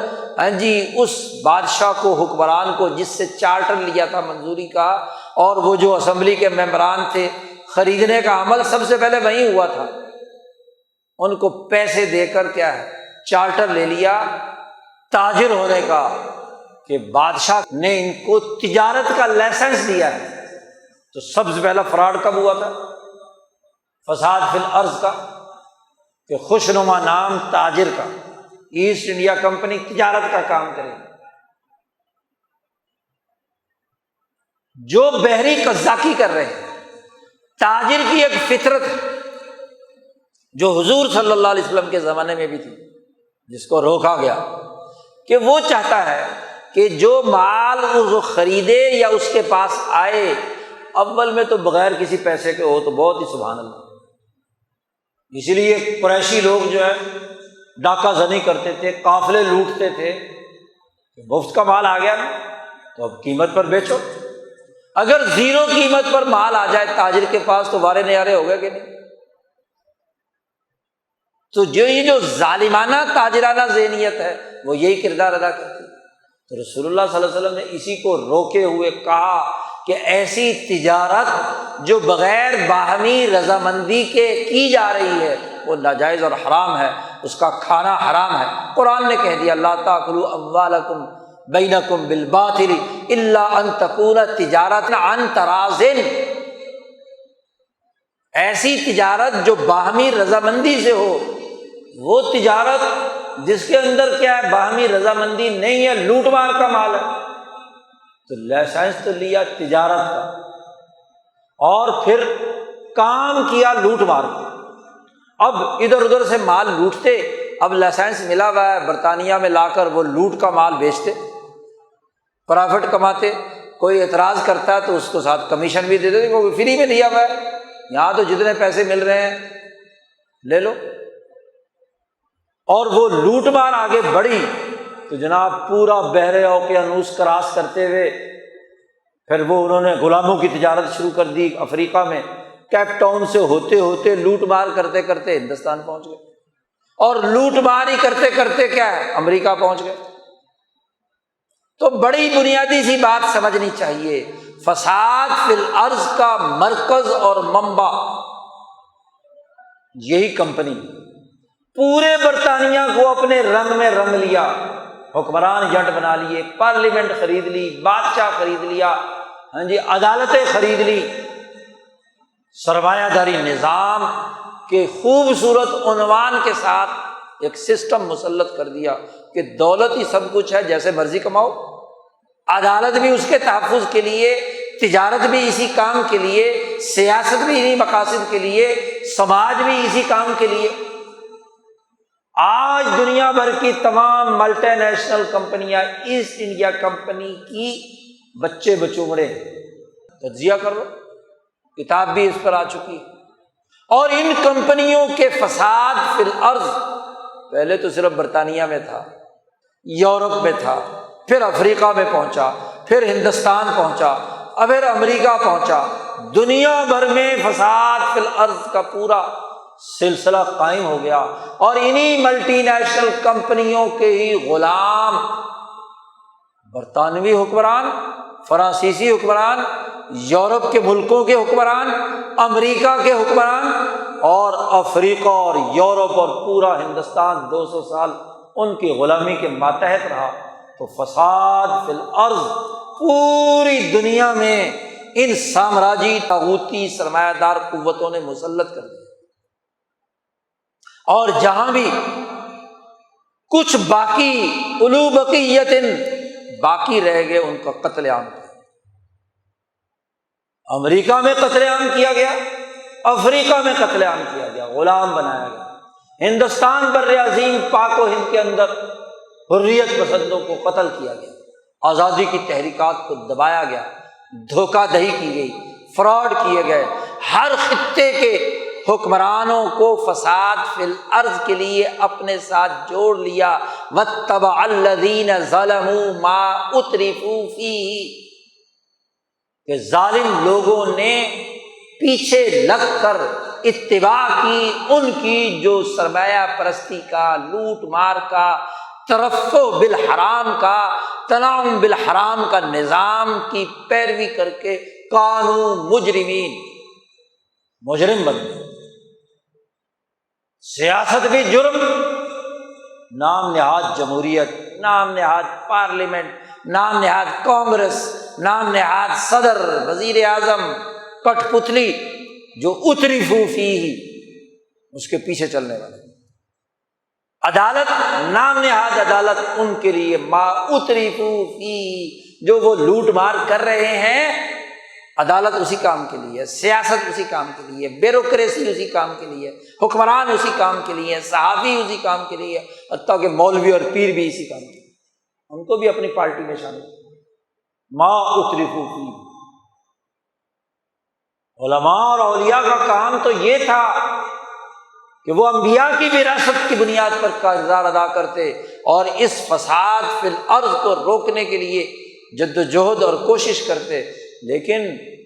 اس بادشاہ کو، حکمران کو، جس سے چارٹر لیا تھا منظوری کا، اور وہ جو اسمبلی کے ممبران تھے، خریدنے کا عمل سب سے پہلے وہیں ہوا تھا، ان کو پیسے دے کر کیا ہے چارٹر لے لیا تاجر ہونے کا، کہ بادشاہ نے ان کو تجارت کا لائسنس دیا ہے، تو سب سے پہلا فراڈ کب ہوا تھا؟ فساد فی الارض کا، کہ خوشنما نام تاجر کا، ایسٹ انڈیا کمپنی تجارت کا کام کرے، جو بحری قزاقی کر رہے ہیں۔ تاجر کی ایک فطرت ہے جو حضور صلی اللہ علیہ وسلم کے زمانے میں بھی تھی، جس کو روکا گیا، کہ وہ چاہتا ہے کہ جو مال وہ خریدے یا اس کے پاس آئے، اول میں تو بغیر کسی پیسے کے ہو تو بہت ہی سبحان اللہ۔ اسی لیے قریشی لوگ جو ہے ڈاکہ زنی کرتے تھے، قافلے لوٹتے تھے، مفت کا مال آ گیا نا تو اب قیمت پر بیچو۔ اگر زیرو قیمت پر مال آ جائے تاجر کے پاس تو وارے نیارے ہو گئے کہ نہیں؟ تو یہ ظالمانہ تاجرانہ ذہنیت ہے وہ یہی کردار ادا کرتی ہے۔ تو رسول اللہ صلی اللہ علیہ وسلم نے اسی کو روکے ہوئے کہا کہ ایسی تجارت جو بغیر باہمی رضامندی کے کی جا رہی ہے وہ ناجائز اور حرام ہے، اس کا کھانا حرام ہے۔ قرآن نے کہہ دیا لا تاکلوا اموالکم بینکم بالباطل الا ان تکون تجارت عن تراض، ایسی تجارت جو باہمی رضامندی سے ہو، وہ تجارت جس کے اندر کیا ہے باہمی رضامندی نہیں ہے، لوٹ مار کا مال ہے، تو لائسنس تو لیا تجارت کا اور پھر کام کیا لوٹ مار کا۔ اب ادھر ادھر سے مال لوٹتے، اب لائسنس ملا ہوا ہے برطانیہ میں لا کر وہ لوٹ کا مال بیچتے، پرافٹ کماتے، کوئی اعتراض کرتا ہے تو اس کو ساتھ کمیشن بھی دے دیتے، کیونکہ فری میں دیا ہوا ہے، یہاں تو جتنے پیسے مل رہے ہیں لے لو۔ اور وہ لوٹ مار آگے بڑھی تو جناب پورا بحر اوقیانوس کراس کرتے ہوئے پھر وہ انہوں نے غلاموں کی تجارت شروع کر دی افریقہ میں، کیپ ٹاؤن سے ہوتے ہوتے لوٹ مار کرتے کرتے ہندوستان پہنچ گئے، اور لوٹ مار ہی کرتے کرتے کیا ہے امریکہ پہنچ گئے۔ تو بڑی بنیادی سی بات سمجھنی چاہیے، فساد فی الارض کا مرکز اور منبع یہی کمپنی، پورے برطانیہ کو اپنے رنگ میں رنگ لیا، حکمران جٹ بنا لیے، پارلیمنٹ خرید لی، بادشاہ خرید لیا، ہاں جی عدالتیں خرید لی، سرمایہ داری نظام کے خوبصورت عنوان کے ساتھ ایک سسٹم مسلط کر دیا کہ دولت ہی سب کچھ ہے، جیسے مرضی کماؤ، عدالت بھی اس کے تحفظ کے لیے، تجارت بھی اسی کام کے لیے، سیاست بھی انہی مقاصد کے لیے، سماج بھی اسی کام کے لیے۔ آج دنیا بھر کی تمام ملٹی نیشنل کمپنیاں ایسٹ انڈیا کمپنی کی بچے بچومڑے، تجزیہ کر لو، کتاب بھی اس پر آ چکی ہے۔ اور ان کمپنیوں کے فساد فی الارض پہلے تو صرف برطانیہ میں تھا، یورپ میں تھا، پھر افریقہ میں پہنچا، پھر ہندوستان پہنچا، اب پھر امریکہ پہنچا، دنیا بھر میں فساد فی الارض کا پورا سلسلہ قائم ہو گیا، اور انہی ملٹی نیشنل کمپنیوں کے ہی غلام برطانوی حکمران، فرانسیسی حکمران، یورپ کے ملکوں کے حکمران، امریکہ کے حکمران، اور افریقہ اور یورپ اور پورا ہندوستان 200 سال ان کی غلامی کے ماتحت رہا۔ تو فساد فی الارض پوری دنیا میں ان سامراجی طاغوتی سرمایہ دار قوتوں نے مسلط کر دیا، اور جہاں بھی کچھ باقی اولو بقیت باقی رہ گئے ان کا قتل عام کیا۔ امریکہ میں قتل عام کیا گیا، افریقہ میں قتل عام کیا گیا، غلام بنایا گیا، ہندوستان بر عظیم پاک و ہند کے اندر حریت پسندوں کو قتل کیا گیا، آزادی کی تحریکات کو دبایا گیا، دھوکہ دہی کی گئی، فراڈ کیے گئے، ہر خطے کے حکمرانوں کو فساد فی الارض کے لیے اپنے ساتھ جوڑ لیا۔ واتبع الذین ظلموا ما اترفوا فیہ، کہ ظالم لوگوں نے پیچھے لگ کر اتباع کی ان کی جو سرمایہ پرستی کا، لوٹ مار کا، ترفع بالحرام کا، تنعم بالحرام کا نظام کی پیروی کر کے کانوا مجرمین، مجرم بن گئے۔ سیاست بھی جرم، نام نہاد جمہوریت، نام نہاد پارلیمنٹ، نام نہاد کانگریس، نام نہاد صدر، وزیر اعظم، کٹ پتلی، جو اترفوا فیہ، اس کے پیچھے چلنے والے۔ عدالت، نام نہاد عدالت ان کے لیے، ما اترفوا فیہ، جو وہ لوٹ مار کر رہے ہیں، عدالت اسی کام کے لیے، سیاست اسی کام کے لیے، بیوروکریسی اسی کام کے لیے، حکمران اسی کام کے لیے، صحافی اسی کام کے لیے، حتیٰ کہ مولوی اور پیر بھی اسی کام کے لیے، ان کو بھی اپنی پارٹی میں شامل۔ ما اترفوا فیہ، علماء اور اولیاء کا کام تو یہ تھا کہ وہ انبیاء کی وراثت کی بنیاد پر کردار ادا کرتے اور اس فساد فی الارض کو روکنے کے لیے جد و جہد اور کوشش کرتے، لیکن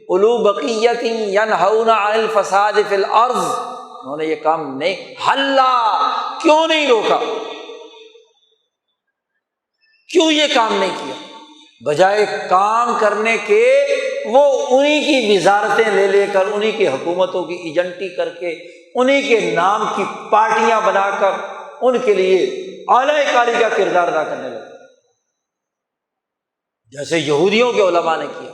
اولو بقیت ینہون عن الفساد فی الارض، انہوں نے یہ کام نہیں، حلا، کیوں نہیں روکا، کیوں یہ کام نہیں کیا؟ بجائے کام کرنے کے وہ انہی کی وزارتیں لے لے کر، انہی کی حکومتوں کی ایجنٹی کر کے، انہی کے نام کی پارٹیاں بنا کر ان کے لیے اعلی کاری کا کردار ادا کرنے لگے، جیسے یہودیوں کے علماء نے کیا،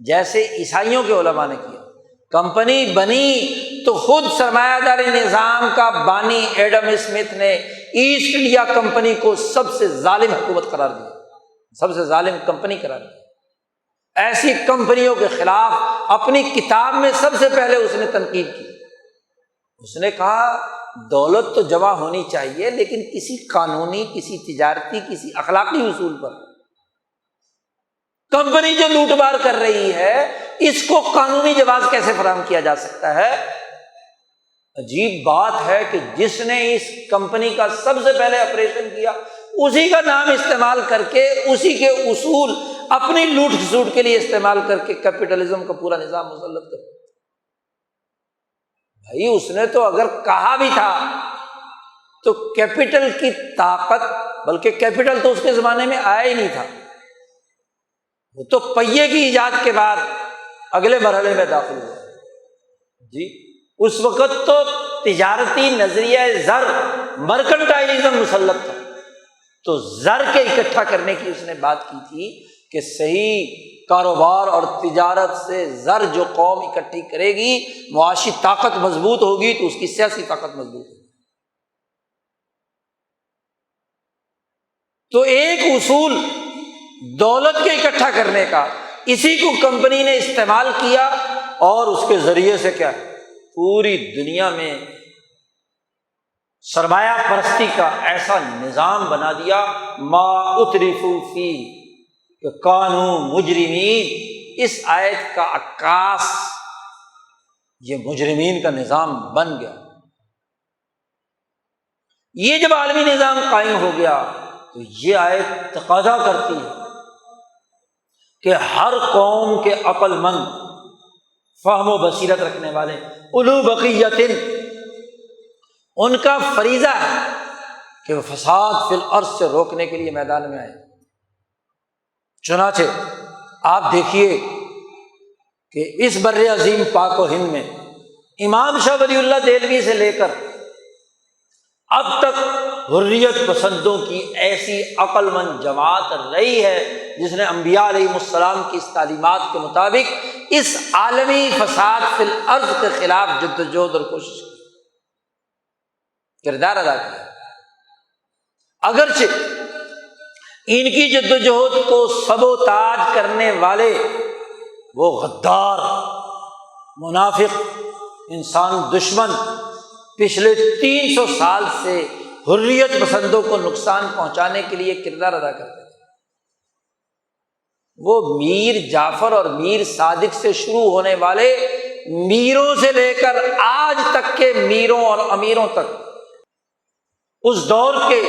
جیسے عیسائیوں کے علماء نے کیا۔ کمپنی بنی تو خود سرمایہ داری نظام کا بانی ایڈم اسمتھ نے ایسٹ انڈیا کمپنی کو سب سے ظالم حکومت قرار دیا، سب سے ظالم کمپنی قرار دیا۔ ایسی کمپنیوں کے خلاف اپنی کتاب میں سب سے پہلے اس نے تنقید کی، اس نے کہا دولت تو جمع ہونی چاہیے لیکن کسی قانونی، کسی تجارتی، کسی اخلاقی اصول پر۔ کمپنی جو لوٹ مار کر رہی ہے اس کو قانونی جواز کیسے فراہم کیا جا سکتا ہے؟ عجیب بات ہے کہ جس نے اس کمپنی کا سب سے پہلے آپریشن کیا اسی کا نام استعمال کر کے، اسی کے اصول اپنی لوٹ کھسوٹ کے لیے استعمال کر کے کیپٹلزم کا پورا نظام مسلط کر دیا۔ بھائی اس نے تو اگر کہا بھی تھا تو کیپٹل کی طاقت، بلکہ کیپٹل تو اس کے زمانے میں آیا ہی نہیں تھا، وہ تو پہیے کی ایجاد کے بعد اگلے مرحلے میں داخل ہوا جی۔ اس وقت تو تجارتی نظریہ زر، مرکنٹائلزم مسلط تھا، تو زر کے اکٹھا کرنے کی اس نے بات کی تھی کہ صحیح کاروبار اور تجارت سے زر جو قوم اکٹھی کرے گی، معاشی طاقت مضبوط ہوگی تو اس کی سیاسی طاقت مضبوط ہوگی۔ تو ایک اصول دولت کے اکٹھا کرنے کا، اسی کو کمپنی نے استعمال کیا اور اس کے ذریعے سے کیا پوری دنیا میں سرمایہ پرستی کا ایسا نظام بنا دیا، ما اترفوا فیہ، کہ کانوا مجرمین۔ اس آیت کا عکاس یہ مجرمین کا نظام بن گیا۔ یہ جب عالمی نظام قائم ہو گیا تو یہ آیت تقاضا کرتی ہے کہ ہر قوم کے عقل مند، فہم و بصیرت رکھنے والے، اولو بقیت، ان کا فریضہ ہے کہ وہ فساد فی الارض سے روکنے کے لیے میدان میں آئے۔ چنانچہ آپ دیکھیے کہ اس بر عظیم پاک و ہند میں امام شاہ ولی اللہ دہلوی سے لے کر اب تک حریت پسندوں کی ایسی عقل مند جماعت رہی ہے جس نے انبیاء علیہ السلام کی اس تعلیمات کے مطابق اس عالمی فساد فی الارض کے خلاف جدوجہد اور کوشش کی، کردار ادا کیا۔ اگرچہ ان کی جدوجہد کو سبوتاج کرنے والے وہ غدار، منافق، انسان دشمن پچھلے 300 سال سے حریت پسندوں کو نقصان پہنچانے کے لیے کردار ادا کرتے تھے۔ وہ میر جعفر اور میر صادق سے شروع ہونے والے میروں سے لے کر آج تک کے میروں اور امیروں تک، اس دور کے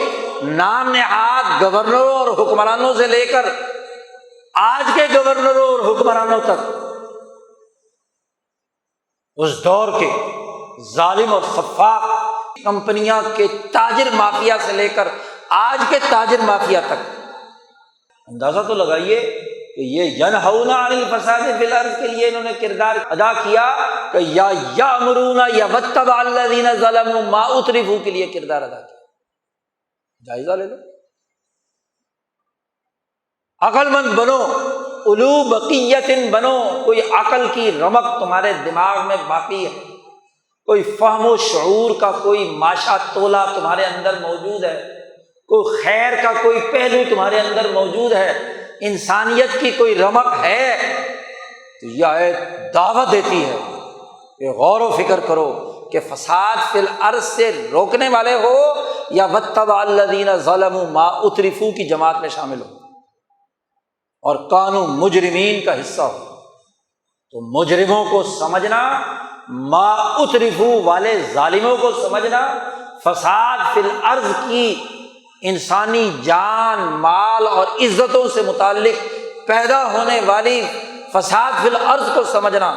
نام نہاد گورنروں اور حکمرانوں سے لے کر آج کے گورنروں اور حکمرانوں تک، اس دور کے ظالم اور سفاک کمپنیاں کے تاجر مافیا سے لے کر آج کے تاجر مافیا تک، اندازہ تو لگائیے کہ یہ ینہون عن الفساد فی الارض کے لیے انہوں نے کردار ادا کیا کہ یا یامرون یا واتبع الذین ظلموا ما اترفوا کے لیے کردار ادا کیا۔ جائزہ لے لو، عقل مند بنو، اولو بقیت بنو، کوئی عقل کی رمق تمہارے دماغ میں باقی ہے، کوئی فہم و شعور کا کوئی ماشا تولہ تمہارے اندر موجود ہے، کوئی خیر کا کوئی پہلو تمہارے اندر موجود ہے، انسانیت کی کوئی رمق ہے، تو یہ آیت دعوت دیتی ہے کہ غور و فکر کرو کہ فساد فی الارض سے روکنے والے ہو یا واتبع الذین ظلموا ما اترفوا کی جماعت میں شامل ہو اور کانوا مجرمین کا حصہ ہو۔ تو مجرموں کو سمجھنا، ما اترفوا والے ظالموں کو سمجھنا، فساد فی الارض کی انسانی جان مال اور عزتوں سے متعلق پیدا ہونے والی فساد فی الارض کو سمجھنا،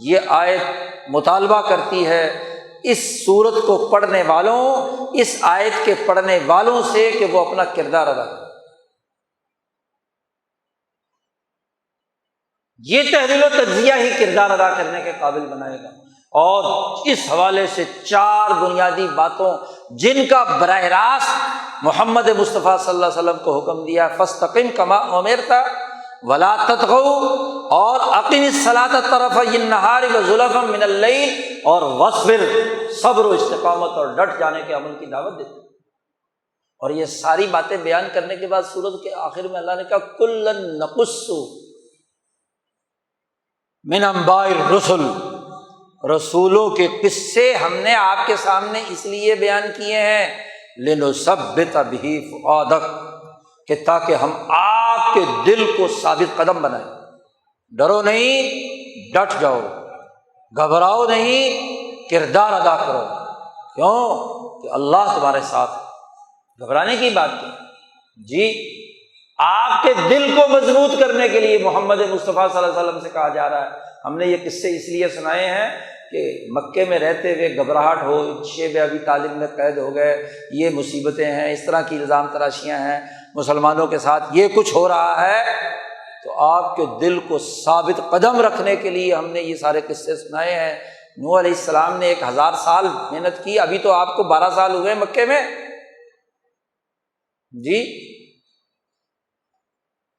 یہ آیت مطالبہ کرتی ہے اس سورت کو پڑھنے والوں، اس آیت کے پڑھنے والوں سے کہ وہ اپنا کردار ادا کریں۔ یہ تحلیل و تجزیہ ہی کردار ادا کرنے کے قابل بنائے گا۔ اور اس حوالے سے 4 بنیادی باتوں جن کا براہ راست محمد مصطفیٰ صلی اللہ علیہ وسلم کو حکم دیا، فاستقم کما امرت ولا تطغوا، اور اقم الصلاۃ طرفی النہار وزلفا من اللیل، اور واصبر، صبر و استقامت اور ڈٹ جانے کے عمل کی دعوت دیتے۔ اور یہ ساری باتیں بیان کرنے کے بعد سورت کے آخر میں اللہ نے کہا کلن نقص من انباء الرسل، رسولوں کے قصے ہم نے آپ کے سامنے اس لیے بیان کیے ہیں لنثبت بہ فؤادک، کہ تاکہ ہم آپ کے دل کو ثابت قدم بنائیں۔ ڈرو نہیں، ڈٹ جاؤ، گھبراؤ نہیں، کردار ادا کرو۔ کیوں کہ اللہ تمہارے ساتھ ہے۔ گھبرانے کی بات کی جی، آپ کے دل کو مضبوط کرنے کے لیے محمد مصطفیٰ صلی اللہ علیہ وسلم سے کہا جا رہا ہے۔ ہم نے یہ قصے اس لیے سنائے ہیں کہ مکے میں رہتے ہوئے گھبراہٹ ہو، شیب ابی طالب میں قید ہو گئے، یہ مصیبتیں ہیں، اس طرح کی الزام تراشیاں ہیں، مسلمانوں کے ساتھ یہ کچھ ہو رہا ہے، تو آپ کے دل کو ثابت قدم رکھنے کے لیے ہم نے یہ سارے قصے سنائے ہیں۔ نوح علیہ السلام نے 1000 سال محنت کی، ابھی تو آپ کو 12 سال ہوئے مکے میں جی۔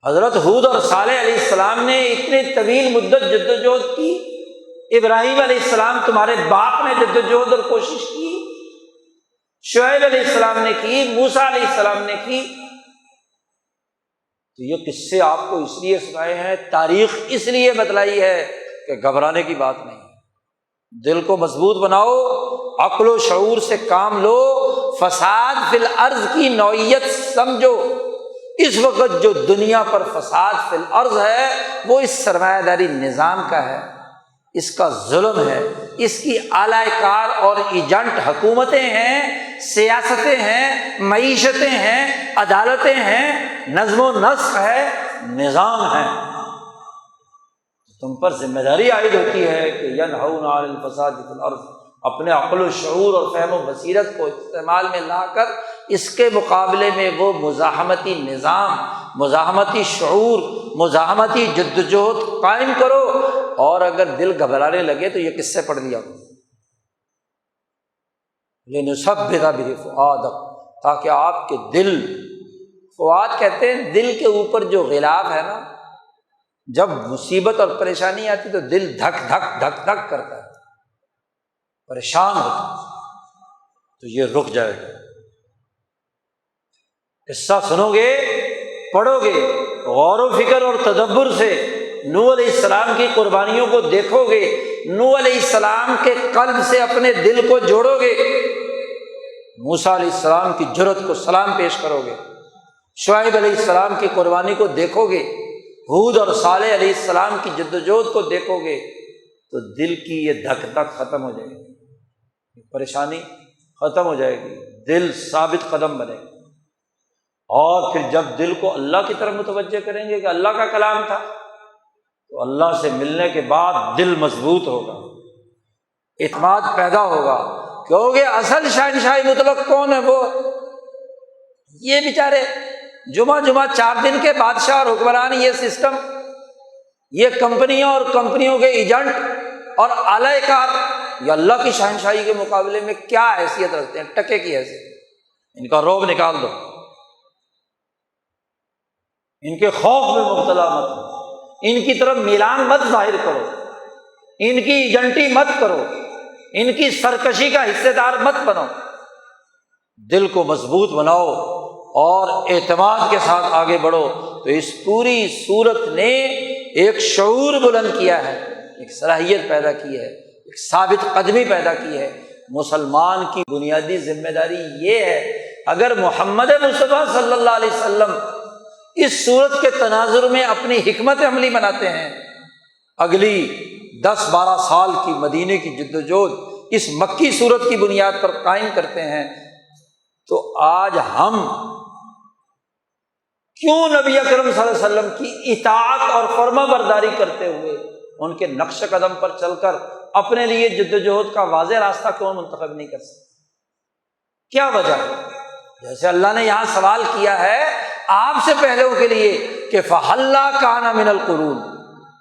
حضرت ہود اور صالح علیہ السلام نے اتنے طویل مدت جدوجہد کی، ابراہیم علیہ السلام تمہارے باپ نے جدوجہد اور کوشش کی، شعیب علیہ السلام نے کی، موسیٰ علیہ السلام نے کی۔ تو یہ قصے آپ کو اس لیے سنائے ہیں، تاریخ اس لیے بتلائی ہے کہ گھبرانے کی بات نہیں، دل کو مضبوط بناؤ، عقل و شعور سے کام لو، فساد فی الارض کی نوعیت سمجھو۔ اس وقت جو دنیا پر فساد فی الارض ہے وہ اس سرمایہ داری نظام کا ہے، اس کا ظلم ہے، اس کی اعلی کار اور ایجنٹ حکومتیں ہیں، سیاستیں ہیں، معیشتیں ہیں، عدالتیں ہیں، نظم و نسق ہے، نظام ہے۔ تم پر ذمہ داری عائد ہوتی ہے کہ ینہون عن الفساد فی الارض، اپنے عقل و شعور اور فہم و بصیرت کو استعمال میں لا کر اس کے مقابلے میں وہ مزاحمتی نظام، مزاحمتی شعور، مزاحمتی جدوجہد قائم کرو۔ اور اگر دل گھبرانے لگے تو یہ قصے پڑھ لیا لنثبت بہ فؤادک، تاکہ آپ کے دل، فؤاد کہتے ہیں دل کے اوپر جو غلاف ہے نا، جب مصیبت اور پریشانی آتی تو دل دھک دھک دھک دھک کرتا ہے، پریشان ہوتا ہے، تو یہ رک جائے گا۔ قصہ سنو گے، پڑھو گے، غور و فکر اور تدبر سے نوح علیہ السلام کی قربانیوں کو دیکھو گے، نوح علیہ السلام کے قلب سے اپنے دل کو جوڑو گے، موسیٰ علیہ السلام کی جرأت کو سلام پیش کرو گے، شعیب علیہ السلام کی قربانی کو دیکھو گے، ہود اور صالح علیہ السلام کی جدوجہد کو دیکھو گے، تو دل کی یہ دھک دھک ختم ہو جائے گی، پریشانی ختم ہو جائے گی، دل ثابت قدم بنے گا۔ اور پھر جب دل کو اللہ کی طرف متوجہ کریں گے کہ اللہ کا کلام تھا، تو اللہ سے ملنے کے بعد دل مضبوط ہوگا، اعتماد پیدا ہوگا، کیونکہ اصل شہنشاہ مطلق کون ہے؟ وہ یہ بیچارے جمعہ 4 دن کے بادشاہ اور حکمران، یہ سسٹم، یہ کمپنیاں اور کمپنیوں کے ایجنٹ اور اعلی کار، یہ اللہ کی شہنشاہی کے مقابلے میں کیا حیثیت رکھتے ہیں؟ ٹکے کی حیثیت۔ ان کا رعب نکال دو۔ ان کے خوف میں مبتلا مت ہو، ان کی طرف میلان مت ظاہر کرو، ان کی ایجنٹی مت کرو، ان کی سرکشی کا حصے دار مت بنو، دل کو مضبوط بناؤ اور اعتماد کے ساتھ آگے بڑھو۔ تو اس پوری صورت نے ایک شعور بلند کیا ہے، ایک صلاحیت پیدا کی ہے، ایک ثابت قدمی پیدا کی ہے۔ مسلمان کی بنیادی ذمہ داری یہ ہے، اگر محمد مصطفیٰ صلی اللہ علیہ وسلم اس صورت کے تناظر میں اپنی حکمت عملی بناتے ہیں، اگلی 10-12 سال کی مدینے کی جدوجہد اس مکی صورت کی بنیاد پر قائم کرتے ہیں، تو آج ہم کیوں نبی اکرم صلی اللہ علیہ وسلم کی اطاعت اور فرما برداری کرتے ہوئے ان کے نقش قدم پر چل کر اپنے لیے جدوجہد کا واضح راستہ کیوں منتخب نہیں کر سکتے؟ کیا وجہ ہے؟ جیسے اللہ نے یہاں سوال کیا ہے آپ سے پہلے کے لیے کہ فَحَلَّا كَانَ مِنَ الْقُرُونِ،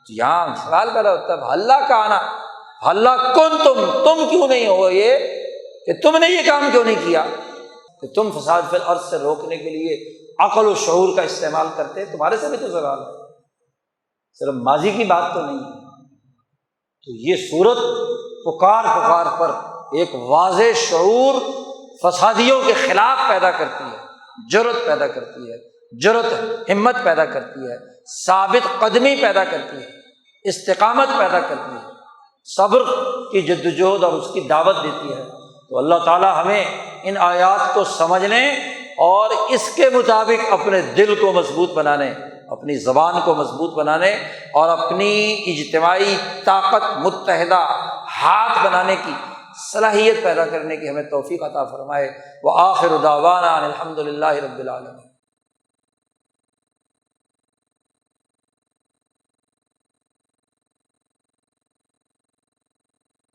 یہاں سوال پیدا ہوتا ہے فَحَلَّا كَانَ، حَلَّا كُنْتُم، تم کیوں نہیں ہو، یہ کہ تم نے یہ کام کیوں نہیں کیا کہ تم فساد فی الارض سے روکنے کے لیے عقل و شعور کا استعمال کرتے؟ تمہارے سے بھی تو سوال ہے، صرف ماضی کی بات تو نہیں ہے۔ تو یہ صورت پکار پر ایک واضح شعور فسادیوں کے خلاف پیدا کرتی ہے، جرأت پیدا کرتی ہے، جرأت ہمت پیدا کرتی ہے، ثابت قدمی پیدا کرتی ہے، استقامت پیدا کرتی ہے، صبر کی جدوجہد اور اس کی دعوت دیتی ہے۔ تو اللہ تعالیٰ ہمیں ان آیات کو سمجھنے اور اس کے مطابق اپنے دل کو مضبوط بنانے، اپنی زبان کو مضبوط بنانے اور اپنی اجتماعی طاقت متحدہ ہاتھ بنانے کی صلاحیت پیدا کرنے کی ہمیں توفیق عطا فرمائے۔ وآخر دعوانا ان الحمد للہ رب العالمین۔